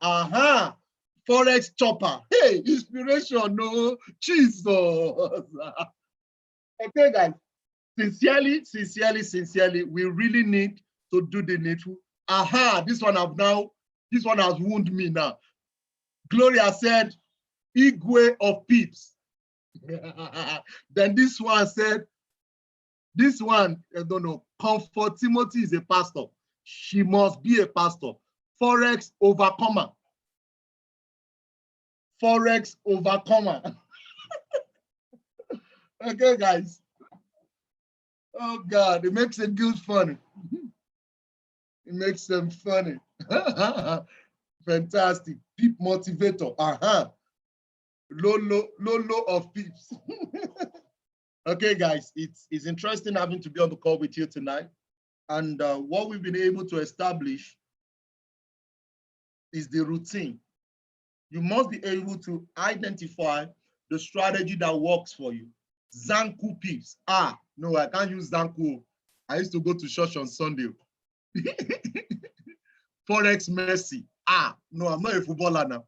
[SPEAKER 1] Forex chopper. Hey, inspiration, no. Jesus. Okay, guys. Sincerely, we really need to do the needful. This one I've now This one has wounded me now. Gloria said, Igwe of Pips. Then this one said, this one, I don't know, Comfort Timothy is a pastor. She must be a pastor. Forex overcomer. Forex overcomer. Okay, guys. Oh, God, it makes it good funny. It makes them funny. Fantastic. Peep motivator. Lolo of Peeps. Okay, guys, it's interesting having to be on the call with you tonight. And what we've been able to establish is the routine. You must be able to identify the strategy that works for you. Zanku Peeps. No, I can't use Zanku. I used to go to church on Sunday. Forex Mercy. No, I'm not a footballer now.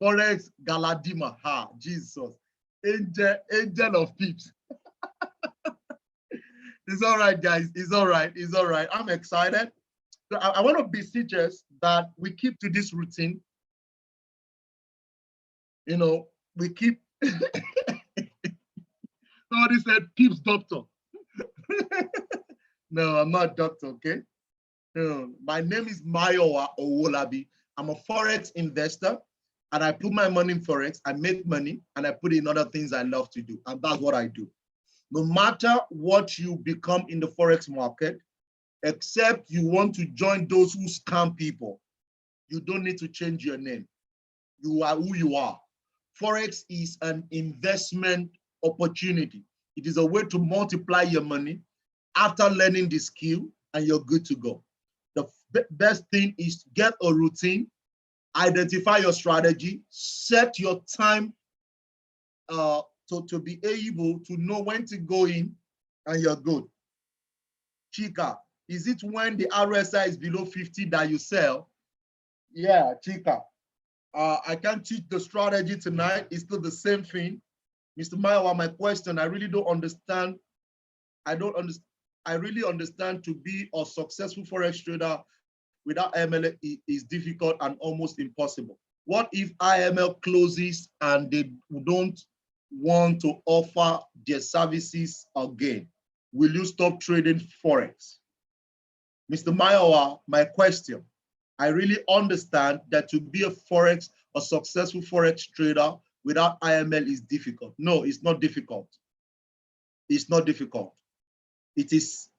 [SPEAKER 1] Forex Galadima. Jesus. Angel of Peeps. It's all right, guys. It's all right. It's all right. I'm excited. So I want to beseech us that we keep to this routine. You know, we keep. Somebody said, Peeps doctor. No, I'm not doctor, okay? No, my name is Mayowa Owolabi. I'm a Forex investor, and I put my money in Forex. I make money, and I put in other things I love to do, and that's what I do. No matter what you become in the Forex market, except you want to join those who scam people, you don't need to change your name. You are who you are. Forex is an investment opportunity. It is a way to multiply your money after learning the skill, and you're good to go. The best thing is to get a routine, identify your strategy, set your time to be able to know when to go in, and you're good. Chika, is it when the RSI is below 50 that you sell? Yeah, Chika. I can't teach the strategy tonight. It's still the same thing. Mr. Mayowa, my question, I really don't understand. I really understand to be a successful Forex trader without IML is difficult and almost impossible. What if IML closes and they don't want to offer their services again? Will you stop trading Forex? Mr. Mayowa, my question, I really understand that to be a successful Forex trader without IML is difficult. No, it's not difficult. It's not difficult. It is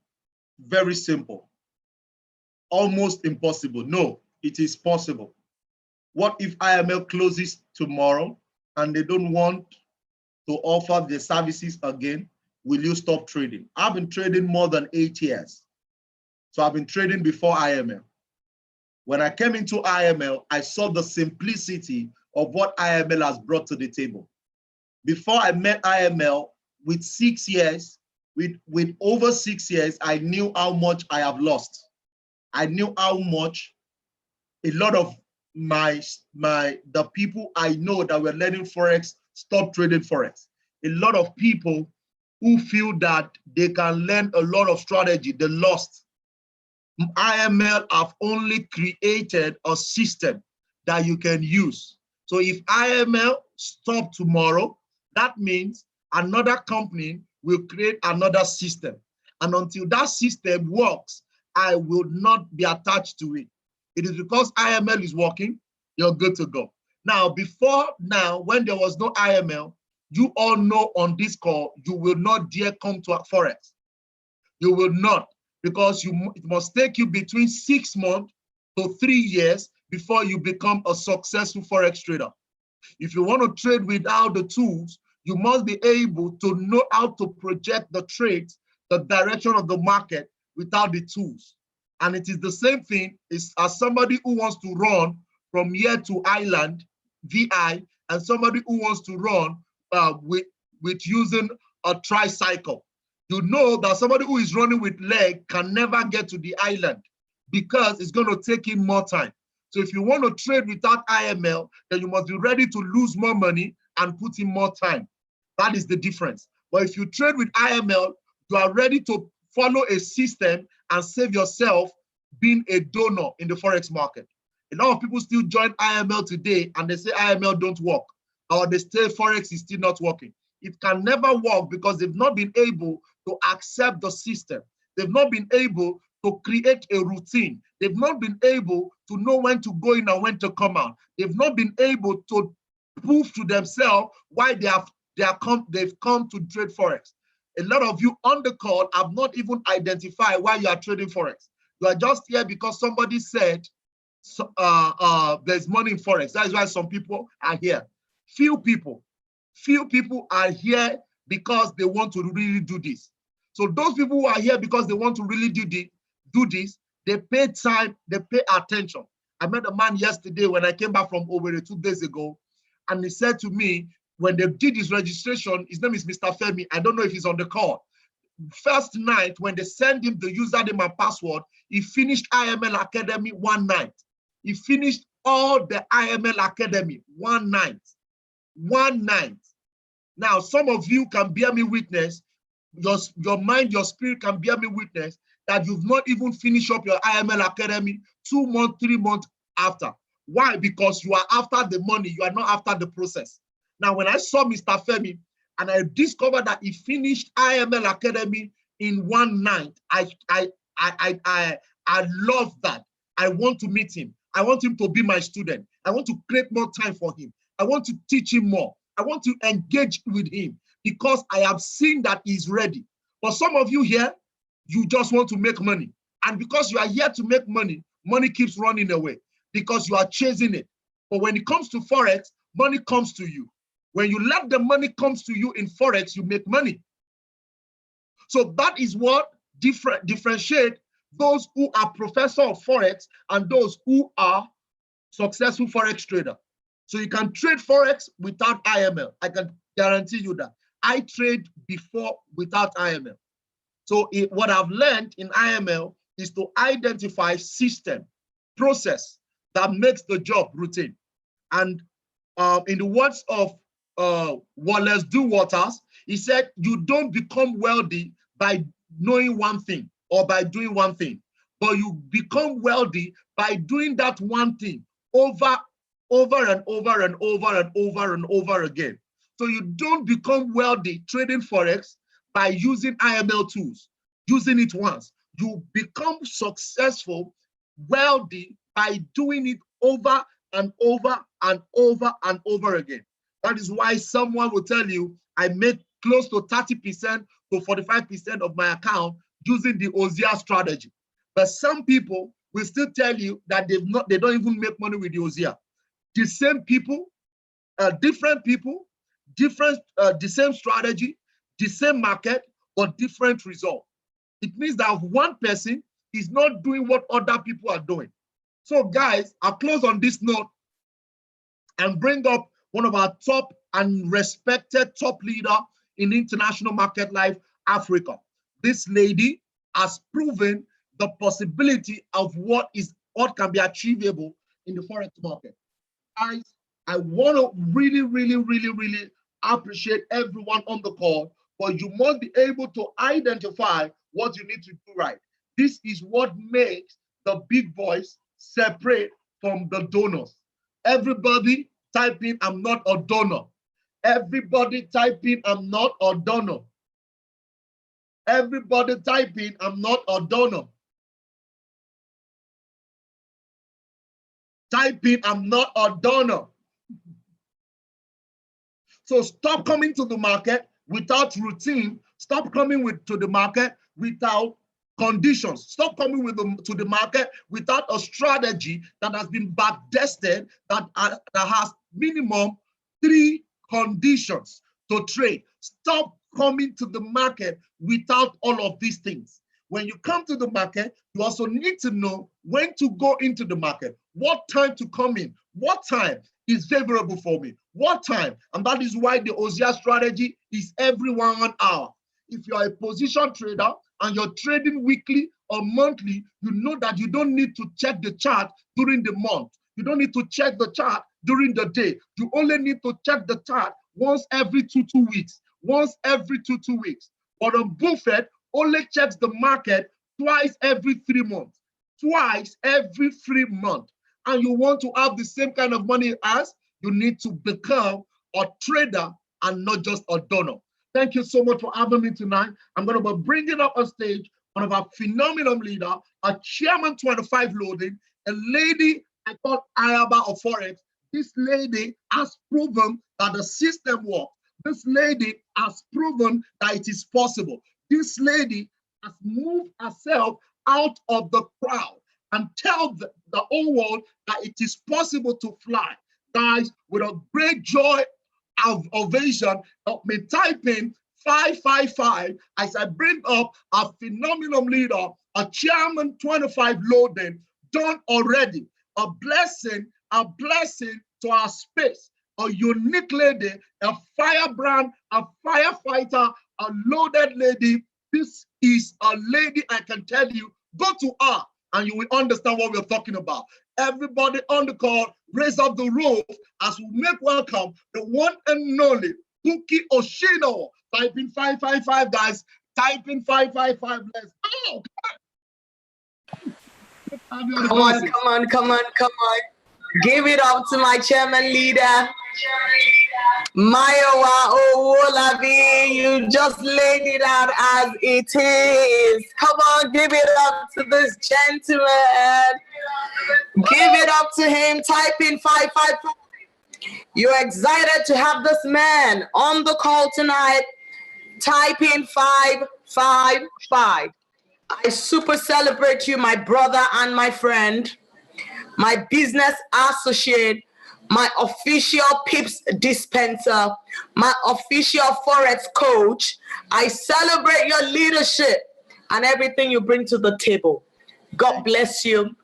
[SPEAKER 1] very simple. Almost impossible. No, it is possible. What if IML closes tomorrow and they don't want to offer the services again? Will you stop trading? I've been trading more than 8 years. So I've been trading before IML. When I came into IML, I saw the simplicity of what IML has brought to the table. Before I met IML, with 6 years, with over 6 years, I knew how much I have lost. I knew how much a lot of the people I know that were learning Forex stopped trading Forex. A lot of people who feel that they can learn a lot of strategy, they lost. IML have only created a system that you can use. So if IML stop tomorrow, that means another company will create another system. And until that system works, I will not be attached to it. It is because IML is working, you're good to go. Now, before now, when there was no IML, you all know on this call, you will not dare come to Forex. You will not, because it must take you between 6 months to 3 years before you become a successful Forex trader. If you want to trade without the tools, you must be able to know how to project the trades, the direction of the market without the tools. And it is the same thing as somebody who wants to run from here to island, VI, and somebody who wants to run with using a tricycle. You know that somebody who is running with leg can never get to the island because it's going to take him more time. So if you want to trade without IML, then you must be ready to lose more money and put in more time. That is the difference. But if you trade with IML, you are ready to follow a system and save yourself being a donor in the Forex market. A lot of people still join IML today and they say IML don't work, or they say Forex is still not working. It can never work because they've not been able to accept the system. They've not been able to create a routine. They've not been able to know when to go in and when to come out. They've not been able to prove to themselves why they've come to trade Forex. A lot of you on the call have not even identified why you are trading Forex. You are just here because somebody said there's money in Forex. That is why some people are here. Few people are here because they want to really do this. So those people who are here because they want to really do this, they pay time, they pay attention. I met a man yesterday when I came back from Owerri 2 days ago, and he said to me, when they did his registration, his name is Mr. Femi. I don't know if he's on the call. First night, when they sent him the username and password, he finished IML Academy one night. He finished all the IML Academy one night. One night. Now, some of you can bear me witness, your mind, your spirit can bear me witness that you've not even finished up your IML Academy 2 months, 3 months after. Why? Because you are after the money, you are not after the process. Now, when I saw Mr. Femi and I discovered that he finished IML Academy in one night, I love that. I want to meet him. I want him to be my student. I want to create more time for him. I want to teach him more. I want to engage with him because I have seen that he's ready. But some of you here, you just want to make money. And because you are here to make money, money keeps running away because you are chasing it. But when it comes to Forex, money comes to you. When you let the money comes to you in Forex, you make money. So that is what differentiate those who are professor of Forex and those who are successful Forex trader. So you can trade Forex without IML. I can guarantee you that. I trade before without IML. So what I've learned in IML is to identify system, process that makes the job routine. And in the words of Wallace D. Waters, he said, you don't become wealthy by knowing one thing or by doing one thing, but you become wealthy by doing that one thing over and over and over and over and over again. So you don't become wealthy trading Forex by using IML tools, using it once. You become successful, wealthy by doing it over and over and over and over again. That is why someone will tell you, I make close to 30% to 45% of my account using the OZR strategy. But some people will still tell you that they don't even make money with the OZR. The same people, different people, the same strategy, the same market, but different result. It means that one person is not doing what other people are doing. So guys, I'll close on this note and bring up one of our top and respected top leader in international market life, Africa. This lady has proven the possibility of what can be achievable in the Forex market. Guys, I want to really, really, really, really appreciate everyone on the call, but you must be able to identify what you need to do right. This is what makes the big boys separate from the donors. Everybody type in, I'm not a donor. Everybody type in, I'm not a donor. Everybody type in, I'm not a donor. Type in, I'm not a donor. So stop coming to the market without routine. Stop coming to the market without conditions. Stop coming to the market without a strategy that has been back-tested, that has minimum 3 conditions to trade. Stop coming to the market without all of these things. When you come to the market, you also need to know when to go into the market, what time to come in, what time is favorable for me, what time. And that is why the OZR strategy is every 1 hour. If you're a position trader and you're trading weekly or monthly, you know that you don't need to check the chart during the month. You don't need to check the chart during the day. You only need to check the chart once every two weeks. Once every two weeks. But Buffett only checks the market twice every 3 months. Twice every 3 months. and you want to have the same kind of money as, you need to become a trader and not just a donor. Thank you so much for having me tonight. I'm going to be bringing up on stage one of our phenomenal leader, a chairman 25 loading, a lady I call Ayaba of Forex. This lady has proven that the system works. This lady has proven that it is possible. This lady has moved herself out of the crowd and tell the whole world that it is possible to fly. Guys, with a great joy of ovation, help me type in 555 as I bring up a phenomenal leader, a chairman 25 loading, done already. A blessing to our space. A unique lady, a firebrand, a firefighter, a loaded lady. This is a lady, I can tell you, go to her and you will understand what we're talking about. Everybody on the call, raise up the roof as we make welcome the one and only Cookie Oshino. Type in 555, guys. Type in 555. Let's go.
[SPEAKER 3] Come on. Give it up to my chairman leader. Mayowa Owolabi, you just laid it out as it is. Come on, give it up to this gentleman. Give it up to him. Type in 555. You're excited to have this man on the call tonight. Type in 555. I super celebrate you, my brother and my friend, my business associate, my official Pips dispenser, my official Forex coach. I celebrate your leadership and everything you bring to the table. God bless you.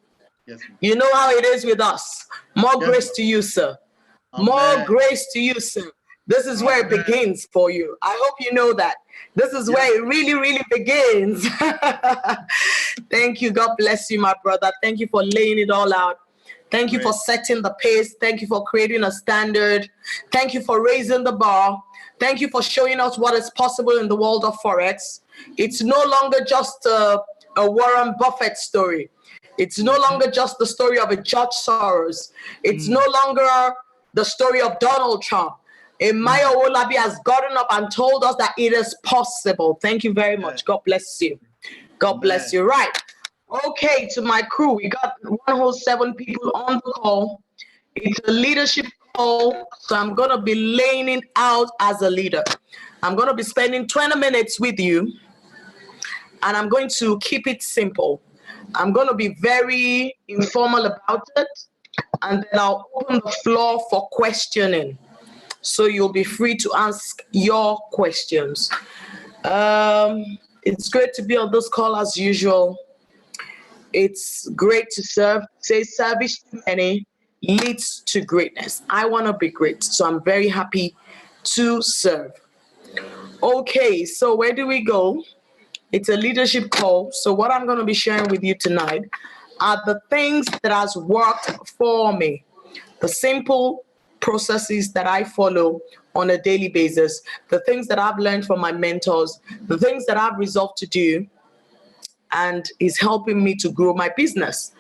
[SPEAKER 1] Yes.
[SPEAKER 3] You know how it is with us. More grace to you, sir.
[SPEAKER 1] Amen.
[SPEAKER 3] More grace to you, sir. This is where it begins for you. I hope you know that. This is where it really, really begins. Thank you. God bless you, my brother. Thank you for laying it all out. Thank you for setting the pace. Thank you for creating a standard. Thank you for raising the bar. Thank you for showing us what is possible in the world of Forex. It's no longer just a Warren Buffett story. It's no longer just the story of a George Soros. It's no longer the story of Donald Trump. Maya Owolabi has gotten up and told us that it is possible. Thank you very much. God bless you. God bless you. Right. Okay, to my crew, we got 107 people on the call. It's a leadership call, so I'm going to be laying it out as a leader. I'm going to be spending 20 minutes with you, and I'm going to keep it simple. I'm going to be very informal about it, and then I'll open the floor for questioning. So you'll be free to ask your questions. It's great to be on this call as usual. It's great to serve. Say service to many leads to greatness. I want to be great, so I'm very happy to serve. Okay, so where do we go? It's a leadership call. So what I'm going to be sharing with you tonight are the things that has worked for me. The simple processes that I follow on a daily basis, the things that I've learned from my mentors, the things that I've resolved to do, and is helping me to grow my business.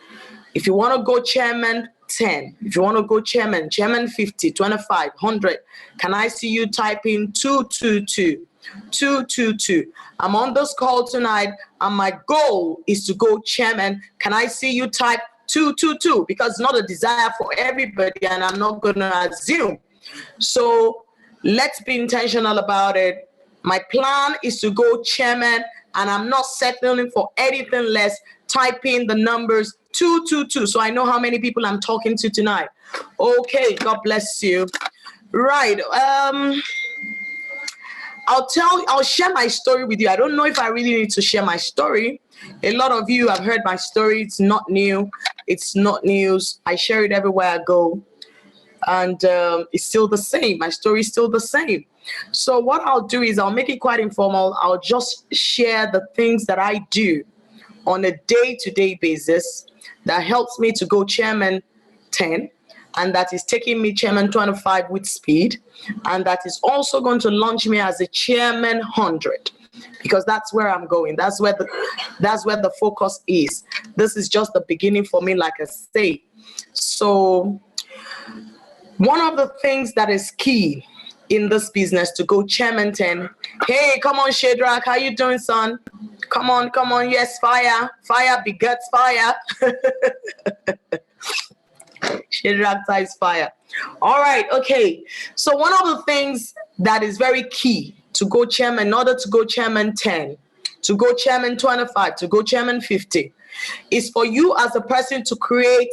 [SPEAKER 3] If you want to go chairman 10, if you want to go chairman 50, 25, 100, can I see you type in 222? 222. I'm on this call tonight, and my goal is to go chairman. Can I see you type 222? Because it's not a desire for everybody, and I'm not going to assume. So let's be intentional about it. My plan is to go chairman, and I'm not settling for anything less. Type in the numbers 222 so I know how many people I'm talking to tonight. Okay, God bless you. Right. I'll share my story with you. I don't know if I really need to share my story. A lot of you have heard my story. It's not new. It's not news. I share it everywhere I go. And it's still the same. My story is still the same. So what I'll do is I'll make it quite informal. I'll just share the things that I do on a day-to-day basis that helps me to go chairman 10, and that is taking me chairman 25 with speed, and that is also going to launch me as a chairman 100. because that's where I'm going. That's where the focus is. This is just the beginning for me, like I say. So one of the things that is key in this business to go chairman 10. Hey, come on, Shadrach, how you doing, son? Come on. Yes, fire begets fire. Shadrach types fire. All right, okay. So one of the things that is very key to go chairman, in order to go chairman 10, to go chairman 25, to go chairman 50, is for you as a person to create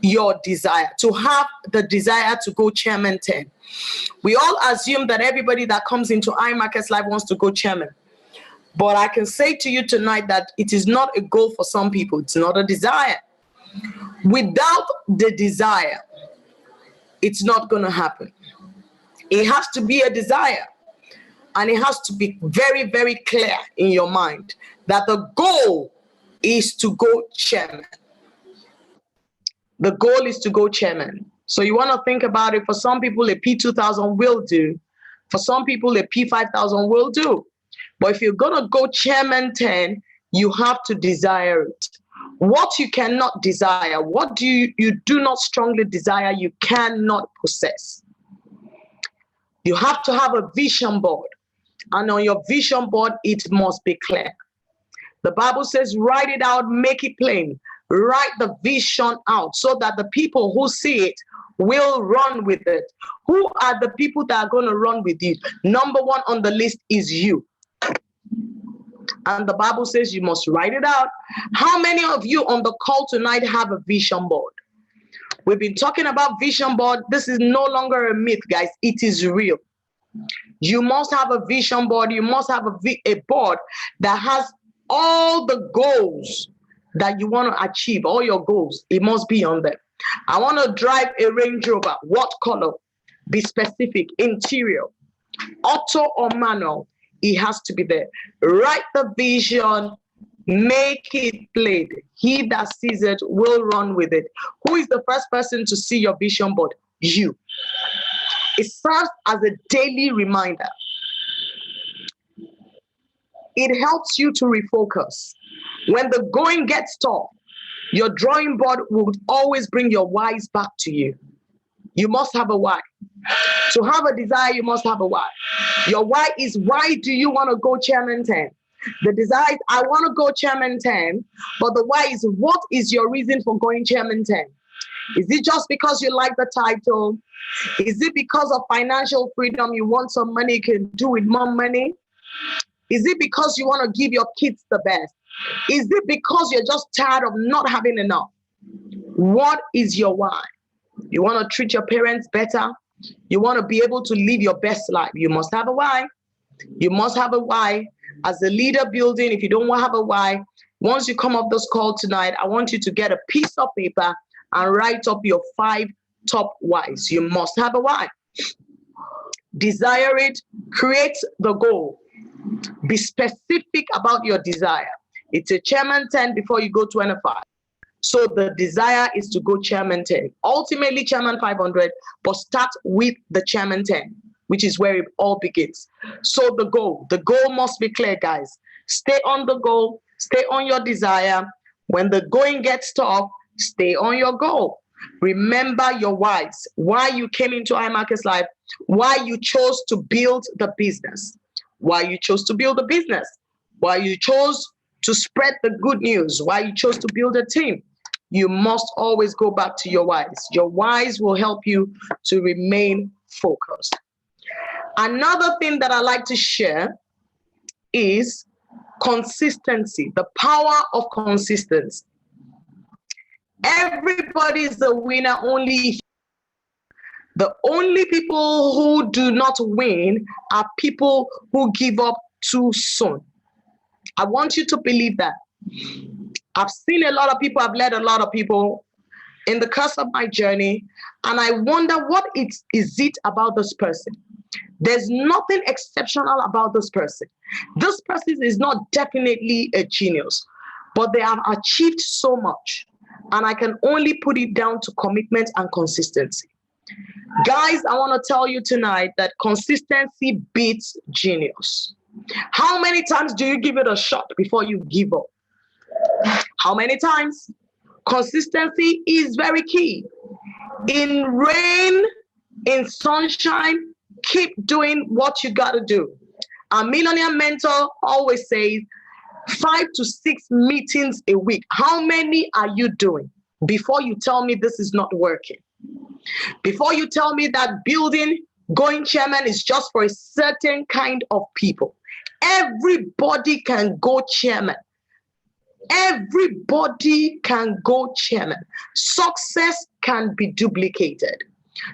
[SPEAKER 3] your desire, to have the desire to go chairman 10. We all assume that everybody that comes into iMarkets Live wants to go chairman. But I can say to you tonight that it is not a goal for some people. It's not a desire. Without the desire, it's not going to happen. It has to be a desire. And it has to be very, very clear in your mind that the goal is to go chairman. The goal is to go chairman. So you want to think about it. For some people, a P2000 will do. For some people, a P5000 will do. But if you're going to go chairman 10, you have to desire it. What you cannot desire, what you do not strongly desire, you cannot possess. You have to have a vision board. And on your vision board, it must be clear. The Bible says, write it out, make it plain. Write the vision out so that the people who see it will run with it. Who are the people that are going to run with you? Number one on the list is you. And the Bible says you must write it out. How many of you on the call tonight have a vision board? We've been talking about vision board. This is no longer a myth, guys. It is real. You must have a vision board. You must have a board that has all the goals that you want to achieve, all your goals. It must be on there. I want to drive a Range Rover. What color? Be specific. Interior. Auto or manual? It has to be there. Write the vision. Make it plain. He that sees it will run with it. Who is the first person to see your vision board? You. It serves as a daily reminder. It helps you to refocus. When the going gets tough, your drawing board will always bring your whys back to you. You must have a why. To have a desire, you must have a why. Your why is, why do you want to go chairman 10? The desire is, I want to go chairman 10, but the why is, what is your reason for going chairman 10? Is it just because you like the title? Is it because of financial freedom? You want some money, you can do with more money? Is it because you want to give your kids the best? Is it because you're just tired of not having enough? What is your why? You want to treat your parents better? You want to be able to live your best life? You must have a why. You must have a why. As a leader building, if you don't have a why, once you come off this call tonight, I want you to get a piece of paper and write up your 5 top whys. You must have a why. Desire it. Create the goal. Be specific about your desire. It's a chairman 10 before you go 25. So the desire is to go chairman 10. Ultimately chairman 500, but start with the chairman 10, which is where it all begins. So the goal must be clear, guys. Stay on the goal, stay on your desire. When the going gets tough, stay on your goal. Remember your whys, why you came into iMarkets Live, why you chose to build the business, why you chose to build the business, why you chose to spread the good news, why you chose to build a team. You must always go back to your whys. Your whys will help you to remain focused. Another thing that I like to share is consistency, the power of consistency. Everybody is a winner only. The only people who do not win are people who give up too soon. I want you to believe that. I've seen a lot of people, I've led a lot of people in the course of my journey, and I wonder what is it about this person. There's nothing exceptional about this person. This person is not definitely a genius, but they have achieved so much. And I can only put it down to commitment and consistency. Guys, I want to tell you tonight that consistency beats genius. How many times do you give it a shot before you give up? How many times? Consistency is very key. In rain, in sunshine, keep doing what you got to do. Our millionaire mentor always says 5 to 6 meetings a week. How many are you doing before you tell me this is not working? Before you tell me that building going chairman is just for a certain kind of people. Everybody can go chairman. Everybody can go chairman. Success can be duplicated.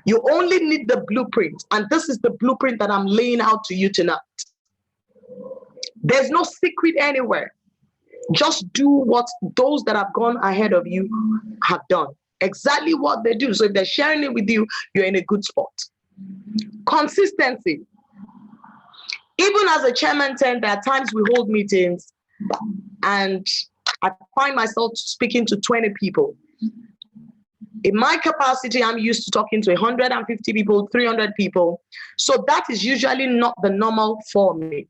[SPEAKER 3] You only need the blueprint, and this is the blueprint that I'm laying out to you tonight. There's no secret anywhere. Just do what those that have gone ahead of you have done. Exactly what they do. So if they're sharing it with you, you're in a good spot. Consistency. Even as a chairman, there are times we hold meetings and I find myself speaking to 20 people. In my capacity, I'm used to talking to 150 people, 300 people. So that is usually not the normal for me.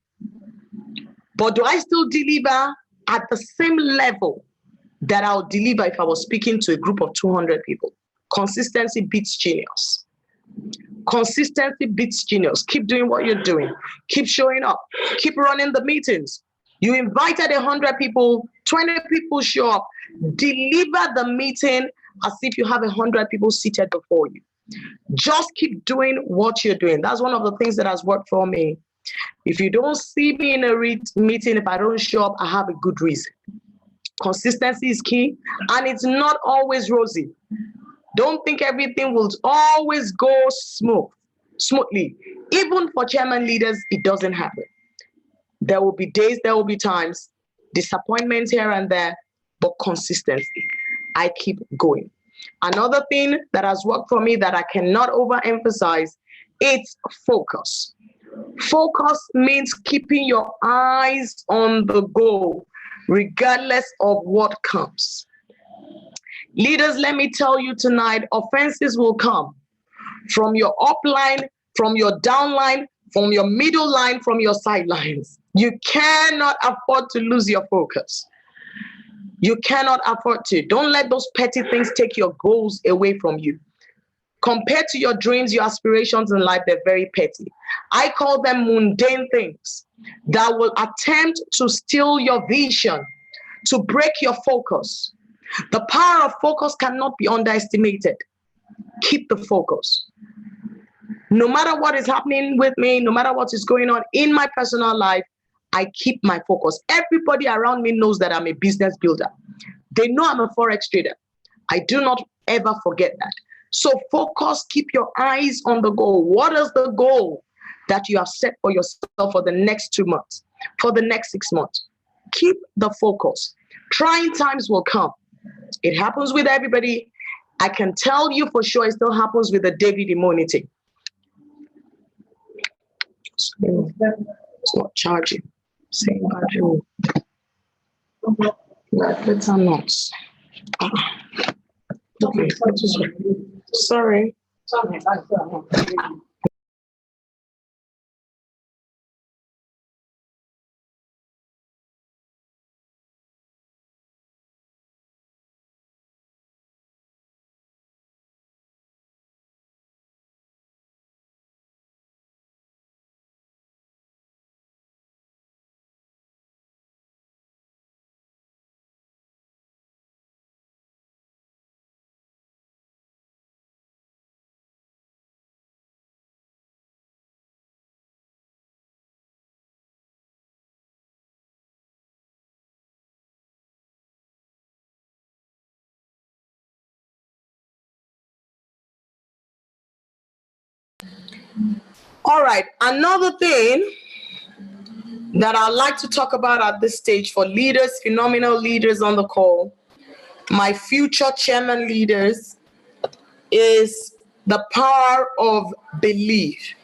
[SPEAKER 3] But do I still deliver at the same level that I'll deliver if I was speaking to a group of 200 people? Consistency beats genius. Consistency beats genius. Keep doing what you're doing. Keep showing up. Keep running the meetings. You invited 100 people, 20 people show up. Deliver the meeting as if you have 100 people seated before you. Just keep doing what you're doing. That's one of the things that has worked for me. If you don't see me in a meeting, if I don't show up, I have a good reason. Consistency is key, and it's not always rosy. Don't think everything will always go smoothly. Even for chairman leaders, it doesn't happen. There will be days, there will be times, disappointments here and there, but consistency. I keep going. Another thing that has worked for me that I cannot overemphasize, it's focus. Focus means keeping your eyes on the goal, regardless of what comes. Leaders, let me tell you tonight, offenses will come from your upline, from your downline, from your middle line, from your sidelines. You cannot afford to lose your focus. You cannot afford to. Don't let those petty things take your goals away from you. Compared to your dreams, your aspirations in life, they're very petty. I call them mundane things that will attempt to steal your vision, to break your focus. The power of focus cannot be underestimated. Keep the focus. No matter what is happening with me, no matter what is going on in my personal life, I keep my focus. Everybody around me knows that I'm a business builder. They know I'm a Forex trader. I do not ever forget that. So focus, keep your eyes on the goal. What is the goal that you have set for yourself for the next 2 months, for the next 6 months? Keep the focus. Trying times will come. It happens with everybody. I can tell you for sure it still happens with the David immunity. It's not charging. Same battery. Better not. Okay. Sorry. All right. Another thing that I'd like to talk about at this stage for leaders, phenomenal leaders on the call, my future chairman leaders, is the power of belief.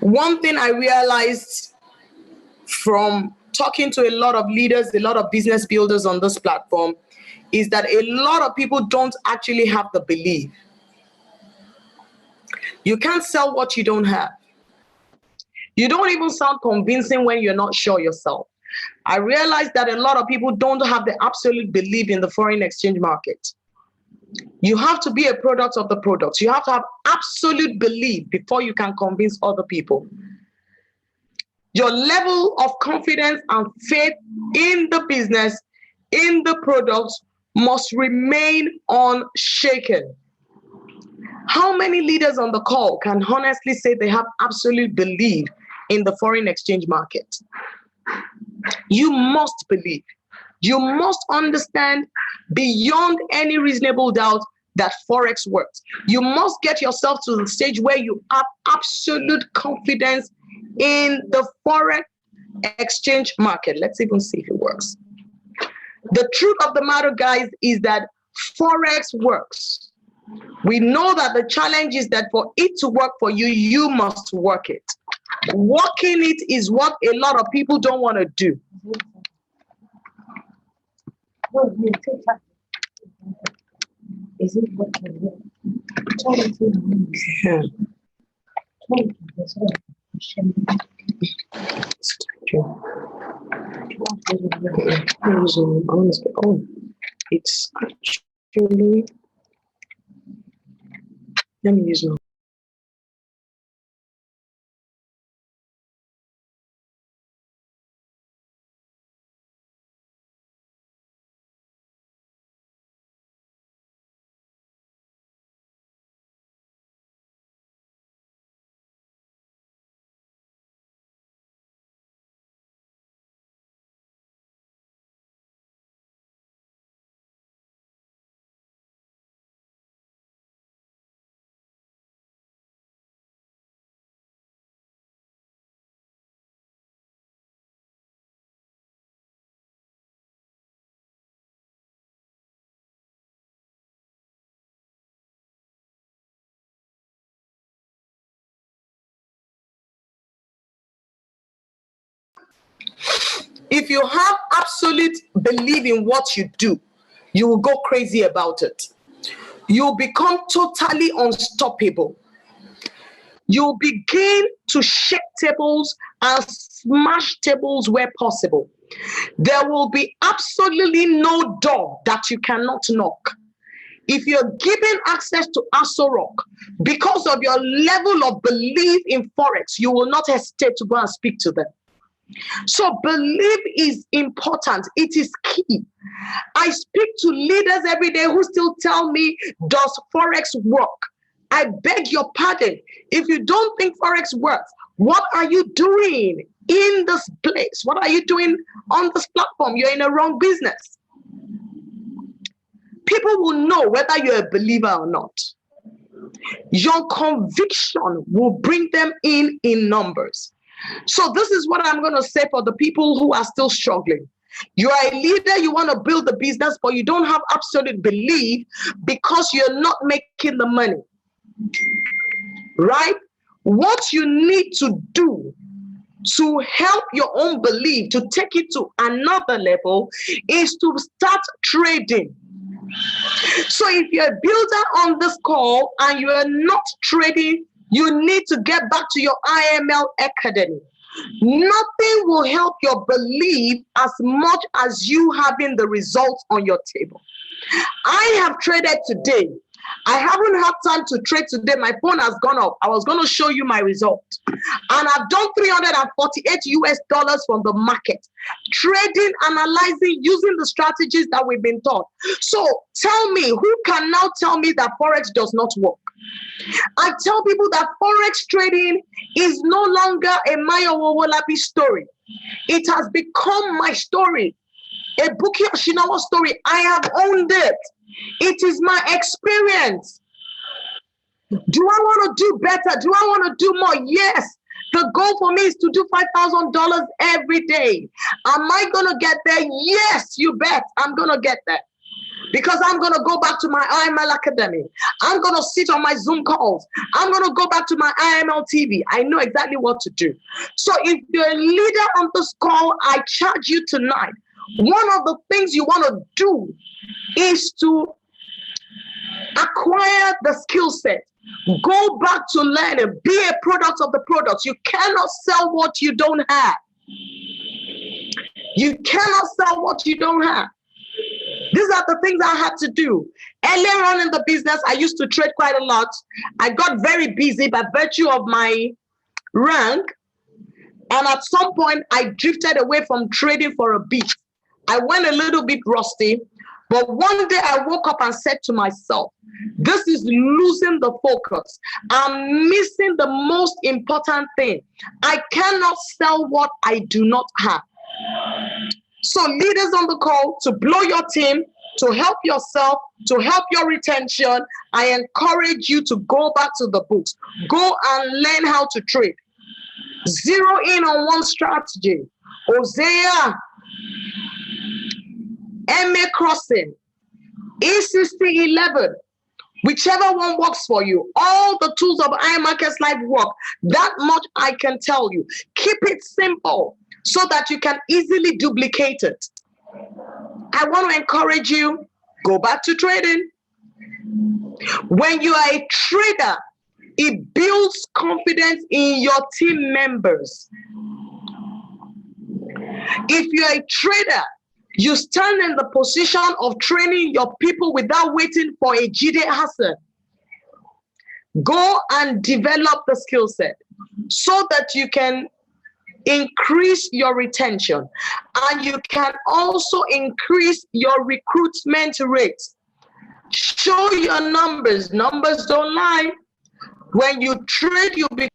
[SPEAKER 3] One thing I realized from talking to a lot of leaders, a lot of business builders on this platform, is that a lot of people don't actually have the belief. You can't sell what you don't have. You don't even sound convincing when you're not sure yourself. I realize that a lot of people don't have the absolute belief in the foreign exchange market. You have to be a product of the products. You have to have absolute belief before you can convince other people. Your level of confidence and faith in the business, in the products, must remain unshaken. How many leaders on the call can honestly say they have absolute belief in the foreign exchange market? You must believe. You must understand beyond any reasonable doubt that Forex works. You must get yourself to the stage where you have absolute confidence in the Forex exchange market. Let's even see if it works. The truth of the matter, guys, is that Forex works. We know that the challenge is that for it to work for you, you must work it. Working it is what a lot of people don't want to do.
[SPEAKER 4] Is it working?
[SPEAKER 3] Oh, it's actually, let me use now. If you have absolute belief in what you do, you will go crazy about it. You'll become totally unstoppable. You'll begin to shake tables and smash tables where possible. There will be absolutely no door that you cannot knock. If you're given access to Aso Rock because of your level of belief in Forex, you will not hesitate to go and speak to them. So belief is important. It is key. I speak to leaders every day who still tell me, does Forex work? I beg your pardon. If you don't think Forex works, what are you doing in this place? What are you doing on this platform? You're in a wrong business. People will know whether you're a believer or not. Your conviction will bring them in numbers. So this is what I'm going to say for the people who are still struggling. You are a leader, you want to build the business, but you don't have absolute belief because you're not making the money. Right? What you need to do to help your own belief, to take it to another level, is to start trading. So if you're a builder on this call and you are not trading, you need to get back to your IML Academy. Nothing will help your belief as much as you having the results on your table. I have traded today. I haven't had time to trade today. My phone has gone off. I was going to show you my result. And I've done $348 from the market. Trading, analyzing, using the strategies that we've been taught. So tell me, who can now tell me that Forex does not work? I tell people that Forex trading is no longer a Maya Wawolabi story. It has become my story. A Buki Ashinawa story. I have owned it. It is my experience. Do I want to do better? Do I want to do more? Yes. The goal for me is to do $5,000 every day. Am I going to get there? Yes, you bet. I'm going to get there. Because I'm going to go back to my IML Academy. I'm going to sit on my Zoom calls. I'm going to go back to my IML TV. I know exactly what to do. So if you're a leader on this call, I charge you tonight. One of the things you want to do is to acquire the skill set Go back to learning. Be a product of the products. You cannot sell what you don't have. You cannot sell what you don't have. These are the things I had to do. Earlier on in the business, I used to trade quite a lot. I got very busy by virtue of my rank. And at some point, I drifted away from trading for a bit. I went a little bit rusty. But one day I woke up and said to myself, this is losing the focus. I'm missing the most important thing. I cannot sell what I do not have. So leaders on the call, to blow your team, to help yourself, to help your retention, I encourage you to go back to the books. Go and learn how to trade. Zero in on one strategy. Hosea, MA Crossing, E6011, whichever one works for you. All the tools of iMarkets Live work. That much I can tell you. Keep it simple so that you can easily duplicate it. I want to encourage you, go back to trading. When you are a trader, it builds confidence in your team members. If you're a trader, you stand in the position of training your people without waiting for a Jide Hassan. Go and develop the skill set so that you can increase your retention and you can also increase your recruitment rate. Show your numbers. Numbers don't lie. When you trade, you'll be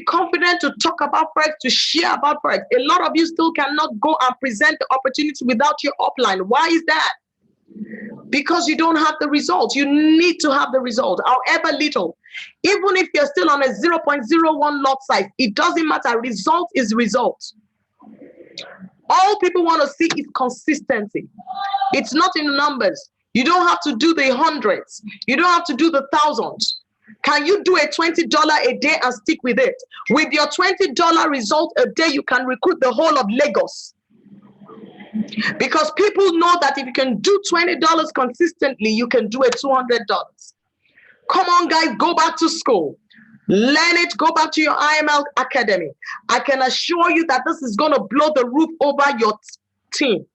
[SPEAKER 3] confident to talk about Forex, to share about Forex. A lot of you still cannot go and present the opportunity without your upline. Why is that? Because you don't have the results. You need to have the result, however little. Even if you're still on a 0.01 lot size, it doesn't matter. Result is result. All people want to see is consistency. It's not in numbers. You don't have to do the hundreds. You don't have to do the thousands. Can you do a $20 a day and stick with it? With your $20 result a day, you can recruit the whole of Lagos. Because people know that if you can do $20 consistently, you can do a $200. Come on, guys, go back to school. Learn it. Go back to your IML Academy. I can assure you that this is going to blow the roof over your team.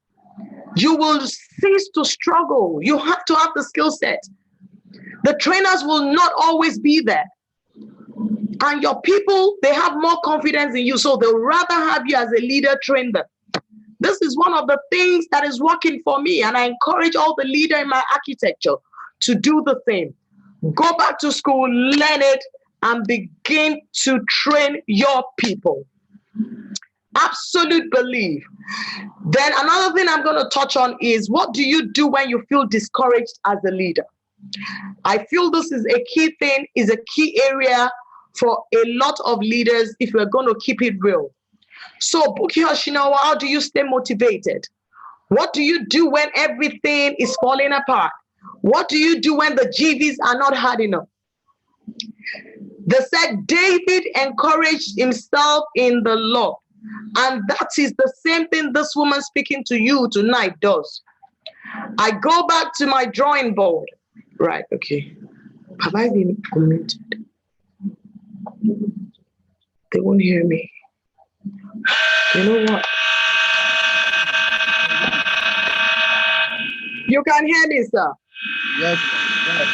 [SPEAKER 3] You will cease to struggle. You have to have the skill set. The trainers will not always be there. And your people, they have more confidence in you. So they'll rather have you as a leader, train them. This is one of the things that is working for me. And I encourage all the leaders in my architecture to do the same. Go back to school, learn it, and begin to train your people. Absolute belief. Then another thing I'm going to touch on is, what do you do when you feel discouraged as a leader? I feel this is a key thing, is a key area for a lot of leaders if we're going to keep it real. So, Buki Hoshinawa, how do you stay motivated? What do you do when everything is falling apart? What do you do when the GVs are not hard enough? They said David encouraged himself in the Lord. And that is the same thing this woman speaking to you tonight does. I go back to my drawing board. Right, okay. Have I been commented? They won't hear me. You know what? You can hear me, sir.
[SPEAKER 1] Yes, yes.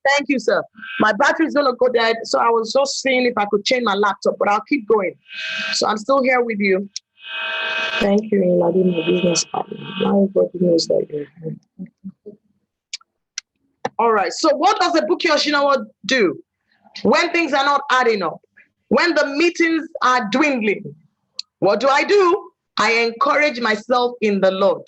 [SPEAKER 3] Thank you, sir. My battery is going to go dead, so I was just seeing if I could change my laptop, but I'll keep going. So I'm still here with you. Thank you, Ladi, my business partner. Everybody knows that you're here. All right, so what does the Buki Oshinawa do when things are not adding up? When the meetings are dwindling? What do? I encourage myself in the Lord.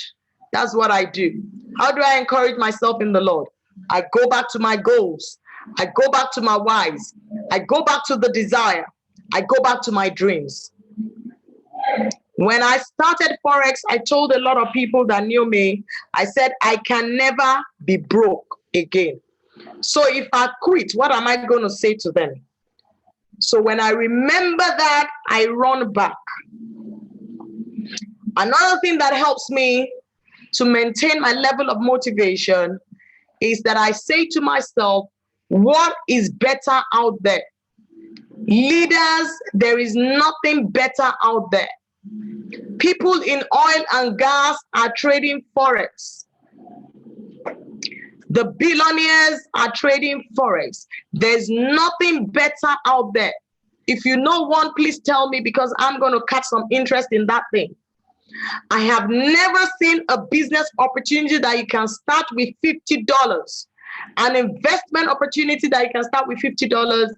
[SPEAKER 3] That's what I do. How do I encourage myself in the Lord? I go back to my goals. I go back to my whys. I go back to the desire. I go back to my dreams. When I started Forex, I told a lot of people that knew me, I said, I can never be broke again. So if I quit, what am I going to say to them? So when I remember that, I run back. Another thing that helps me to maintain my level of motivation is that I say to myself, what is better out there? Leaders, there is nothing better out there. People in oil and gas are trading Forex. The billionaires are trading Forex. There's nothing better out there. If you know one, please tell me, because I'm going to catch some interest in that thing. I have never seen a business opportunity that you can start with $50, an investment opportunity that you can start with $50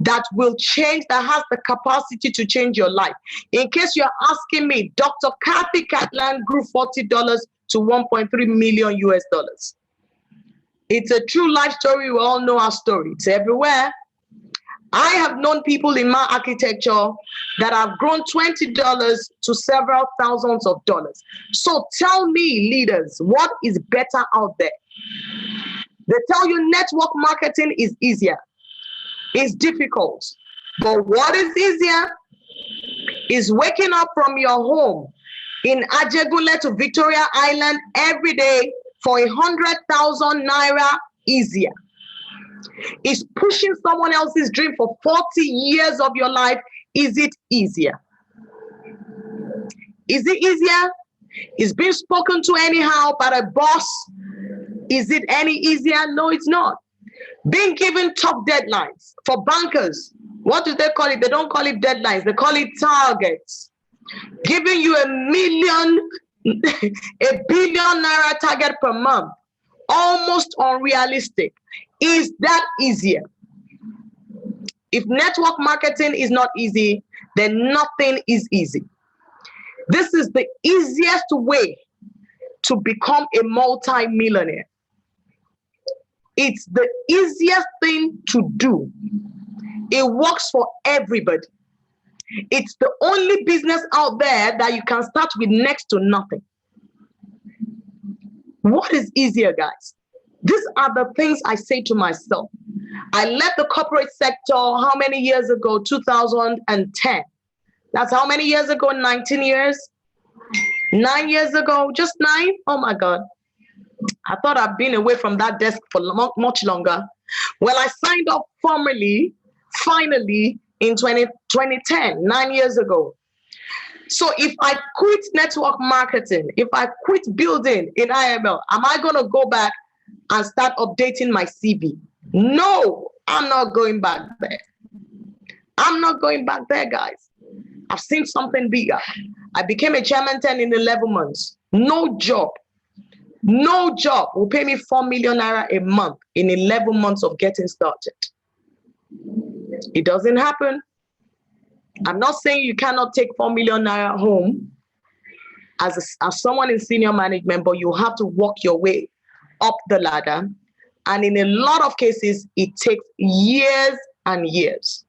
[SPEAKER 3] that will change, that has the capacity to change your life. In case you're asking me, Dr. Kathy Catlan grew $40 to 1.3 million US dollars. It's a true life story. We all know our story. It's everywhere. I have known people in my architecture that have grown $20 to several thousands of dollars. So tell me, leaders, what is better out there? They tell you network marketing is easier. It's difficult. But what is easier is waking up from your home in Ajegule to Victoria Island every day for 100,000 naira easier. Is pushing someone else's dream for 40 years of your life, is it easier? Is it easier? Is being spoken to anyhow by a boss, is it any easier? No, it's not. Being given top deadlines for bankers, what do they call it? They don't call it deadlines, they call it targets. Giving you a billion naira target per month, almost unrealistic. Is that easier? If network marketing is not easy, then nothing is easy. This is the easiest way to become a multi-millionaire. It's the easiest thing to do. It works for everybody. It's the only business out there that you can start with next to nothing. What is easier, guys? These are the things I say to myself. I left the corporate sector how many years ago? 2010. That's how many years ago? 19 years? 9 years ago? Just 9? Oh my God. I thought I'd been away from that desk for much longer. Well, I signed up formally, finally, in 2010, 9 years ago. So if I quit network marketing, if I quit building in IML, am I going to go back and start updating my CV? No, I'm not going back there. I'm not going back there, guys. I've seen something bigger. I became a chairman 10 in 11 months. No job. No job will pay me 4 million naira a month in 11 months of getting started. It doesn't happen. I'm not saying you cannot take 4 million naira home as someone in senior management, but you have to walk your way up the ladder. And in a lot of cases, it takes years and years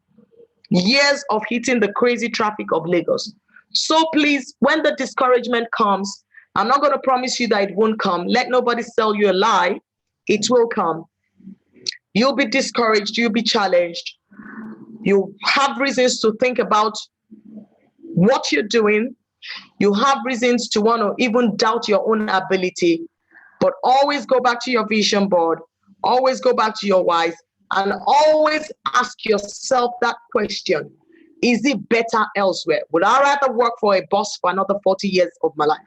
[SPEAKER 3] of hitting the crazy traffic of Lagos. So please, when the discouragement comes, I'm not going to promise you that it won't come. Let nobody sell you a lie. It will come. You'll be discouraged. You'll be challenged. You have reasons to think about what you're doing. You have reasons to want to even doubt your own ability. But always go back to your vision board. Always go back to your whys. And always ask yourself that question. Is it better elsewhere? Would I rather work for a boss for another 40 years of my life?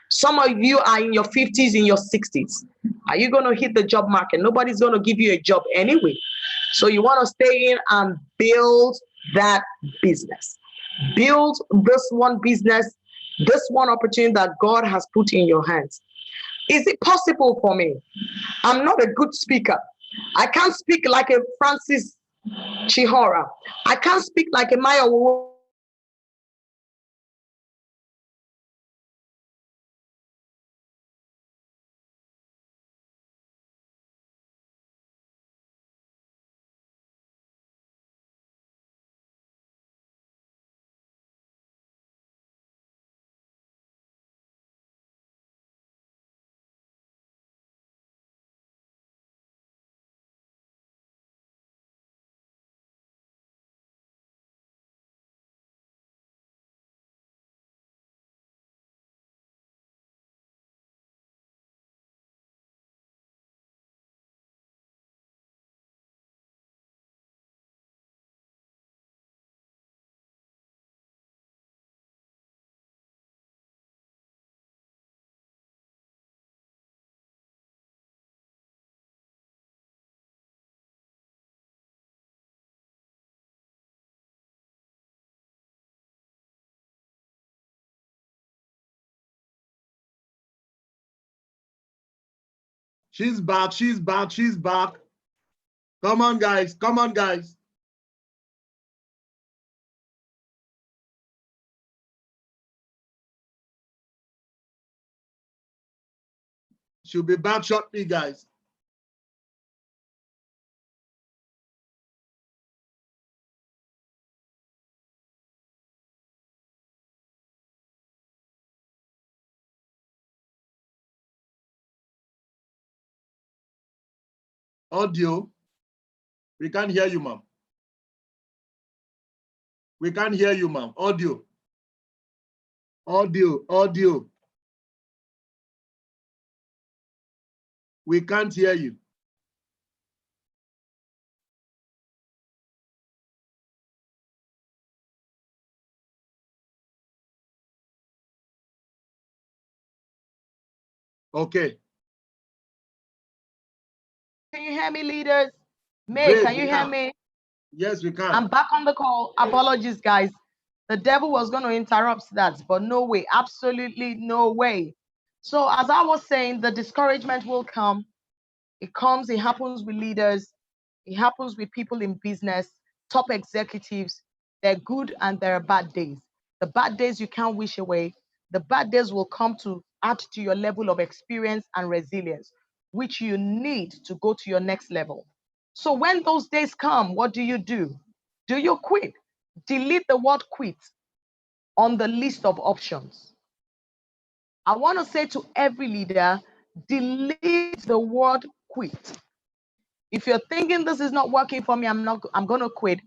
[SPEAKER 3] Some of you are in your 50s, in your 60s. Are you going to hit the job market? Nobody's going to give you a job anyway. So you want to stay in and build that business. Build this one business, this one opportunity that God has put in your hands. Is it possible for me? I'm not a good speaker. I can't speak like a Francis Chihora. I can't speak like a Maya
[SPEAKER 1] She's back. She's back. She's back. Come on, guys. Come on, guys. She'll be back shortly, guys. Audio. We can't hear you, ma'am. We can't hear you, ma'am. Audio. Audio. Audio. We can't hear you. Okay.
[SPEAKER 3] Can you hear me, leaders? May,
[SPEAKER 1] Great,
[SPEAKER 3] can you hear me?
[SPEAKER 1] Yes, we can.
[SPEAKER 3] I'm back on the call. Apologies, guys. The devil was going to interrupt that, but no way. Absolutely no way. So as I was saying, the discouragement will come. It comes, it happens with leaders. It happens with people in business, top executives. They're good and there are bad days. The bad days you can't wish away. The bad days will come to add to your level of experience and resilience, which you need to go to your next level. So when those days come, what do? Do you quit? Delete the word quit on the list of options. I want to say to every leader, delete the word quit. If you're thinking this is not working for me, I'm going to quit.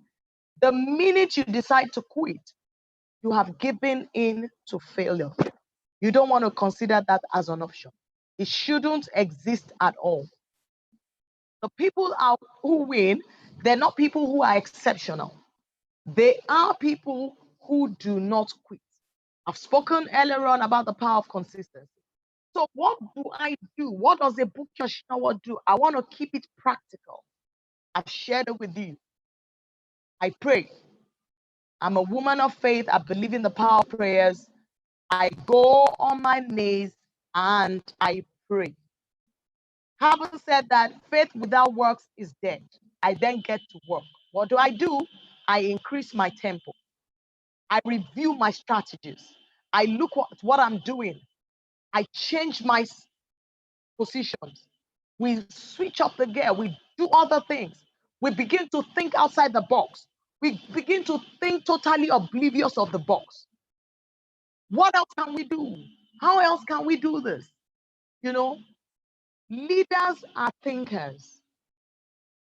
[SPEAKER 3] The minute you decide to quit, you have given in to failure. You don't want to consider that as an option. It shouldn't exist at all. The people who win, they're not people who are exceptional. They are people who do not quit. I've spoken earlier on about the power of consistency. So what do I do? What does a book Yoshinawa do? I want to keep it practical. I've shared it with you. I pray. I'm a woman of faith. I believe in the power of prayers. I go on my knees and I pray. Having said that, faith without works is dead. I then get to work. What do? I increase my tempo. I review my strategies. I look at what I'm doing. I change my positions. We switch up the gear. We do other things. We begin to think outside the box. We begin to think totally oblivious of the box. What else can we do? How else can we do this? You know, leaders are thinkers.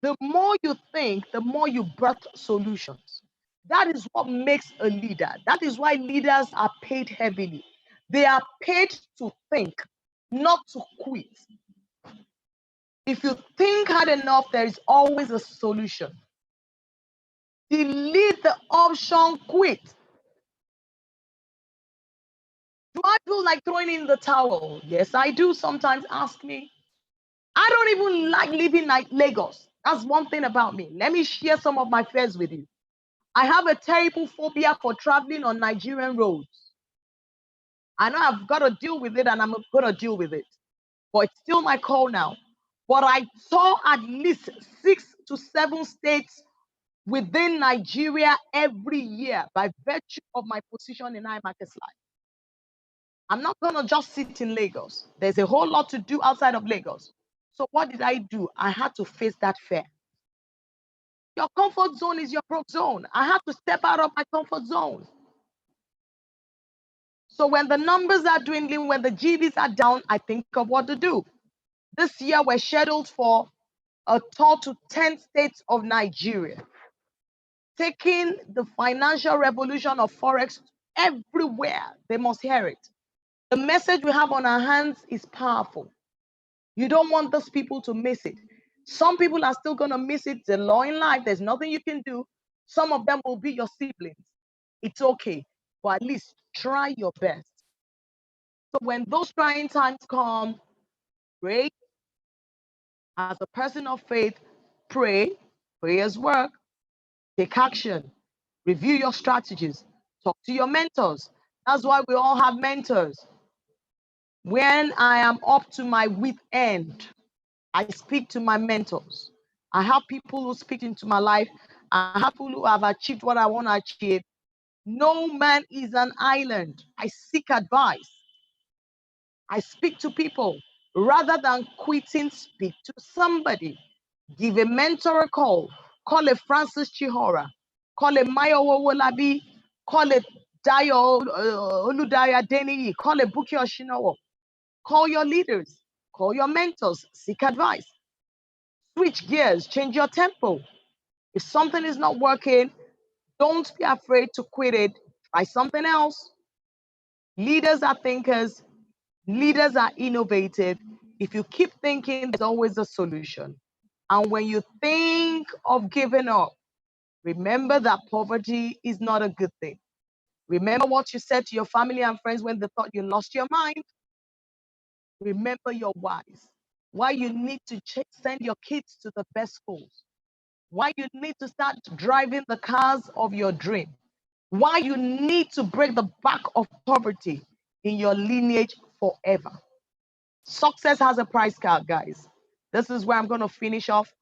[SPEAKER 3] The more you think, the more you birth solutions. That is what makes a leader. That is why leaders are paid heavily. They are paid to think, not to quit. If you think hard enough, there is always a solution. Delete the option quit. Do I feel like throwing in the towel? Yes, I do sometimes. Ask me. I don't even like living like Lagos. That's one thing about me. Let me share some of my fears with you. I have a terrible phobia for traveling on Nigerian roads. I know I've got to deal with it and I'm going to deal with it. But it's still my call now. But I saw at least 6 to 7 states within Nigeria every year by virtue of my position in IMARKET's life. I'm not going to just sit in Lagos. There's a whole lot to do outside of Lagos. So what did I do? I had to face that fear. Your comfort zone is your growth zone. I had to step out of my comfort zone. So when the numbers are dwindling, when the GBs are down, I think of what to do. This year, we're scheduled for a tour to 10 states of Nigeria, taking the financial revolution of Forex everywhere. They must hear it. The message we have on our hands is powerful. You don't want those people to miss it. Some people are still going to miss it. The law in life, there's nothing you can do. Some of them will be your siblings. It's okay, but at least try your best. So when those trying times come, pray. As a person of faith, pray. Prayers work. Take action. Review your strategies. Talk to your mentors. That's why we all have mentors. When I am up to my wit end, I speak to my mentors. I have people who speak into my life. I have people who have achieved what I want to achieve. No man is an island. I seek advice. I speak to people. Rather than quitting, speak to somebody. Give a mentor a call. Call a Francis Chihora. Call a Mayo Wolabi. Call a Dayo Oludaya Deni. Call a Buki Oshinowo. Call your leaders. Call your mentors. Seek advice. Switch gears. Change your tempo. If something is not working, don't be afraid to quit it. Try something else. Leaders are thinkers. Leaders are innovative. If you keep thinking, there's always a solution. And when you think of giving up, remember that poverty is not a good thing. Remember what you said to your family and friends when they thought you lost your mind. Remember your whys. Why you need to send your kids to the best schools. Why you need to start driving the cars of your dream. Why you need to break the back of poverty in your lineage forever. Success has a price tag, guys. This is where I'm going to finish off.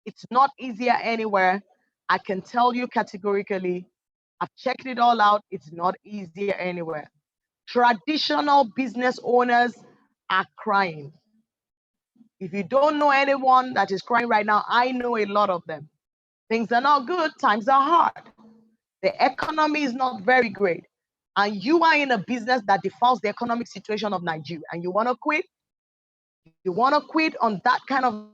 [SPEAKER 3] It's not easier anywhere. I can tell you categorically, I've checked it all out. It's not easier anywhere. Traditional business owners are crying. If you don't know anyone that is crying right now, I know a lot of them. Things are not good. Times are hard. The economy is not very great. And you are in a business that defiles the economic situation of Nigeria. And you want to quit? You want to quit on that kind of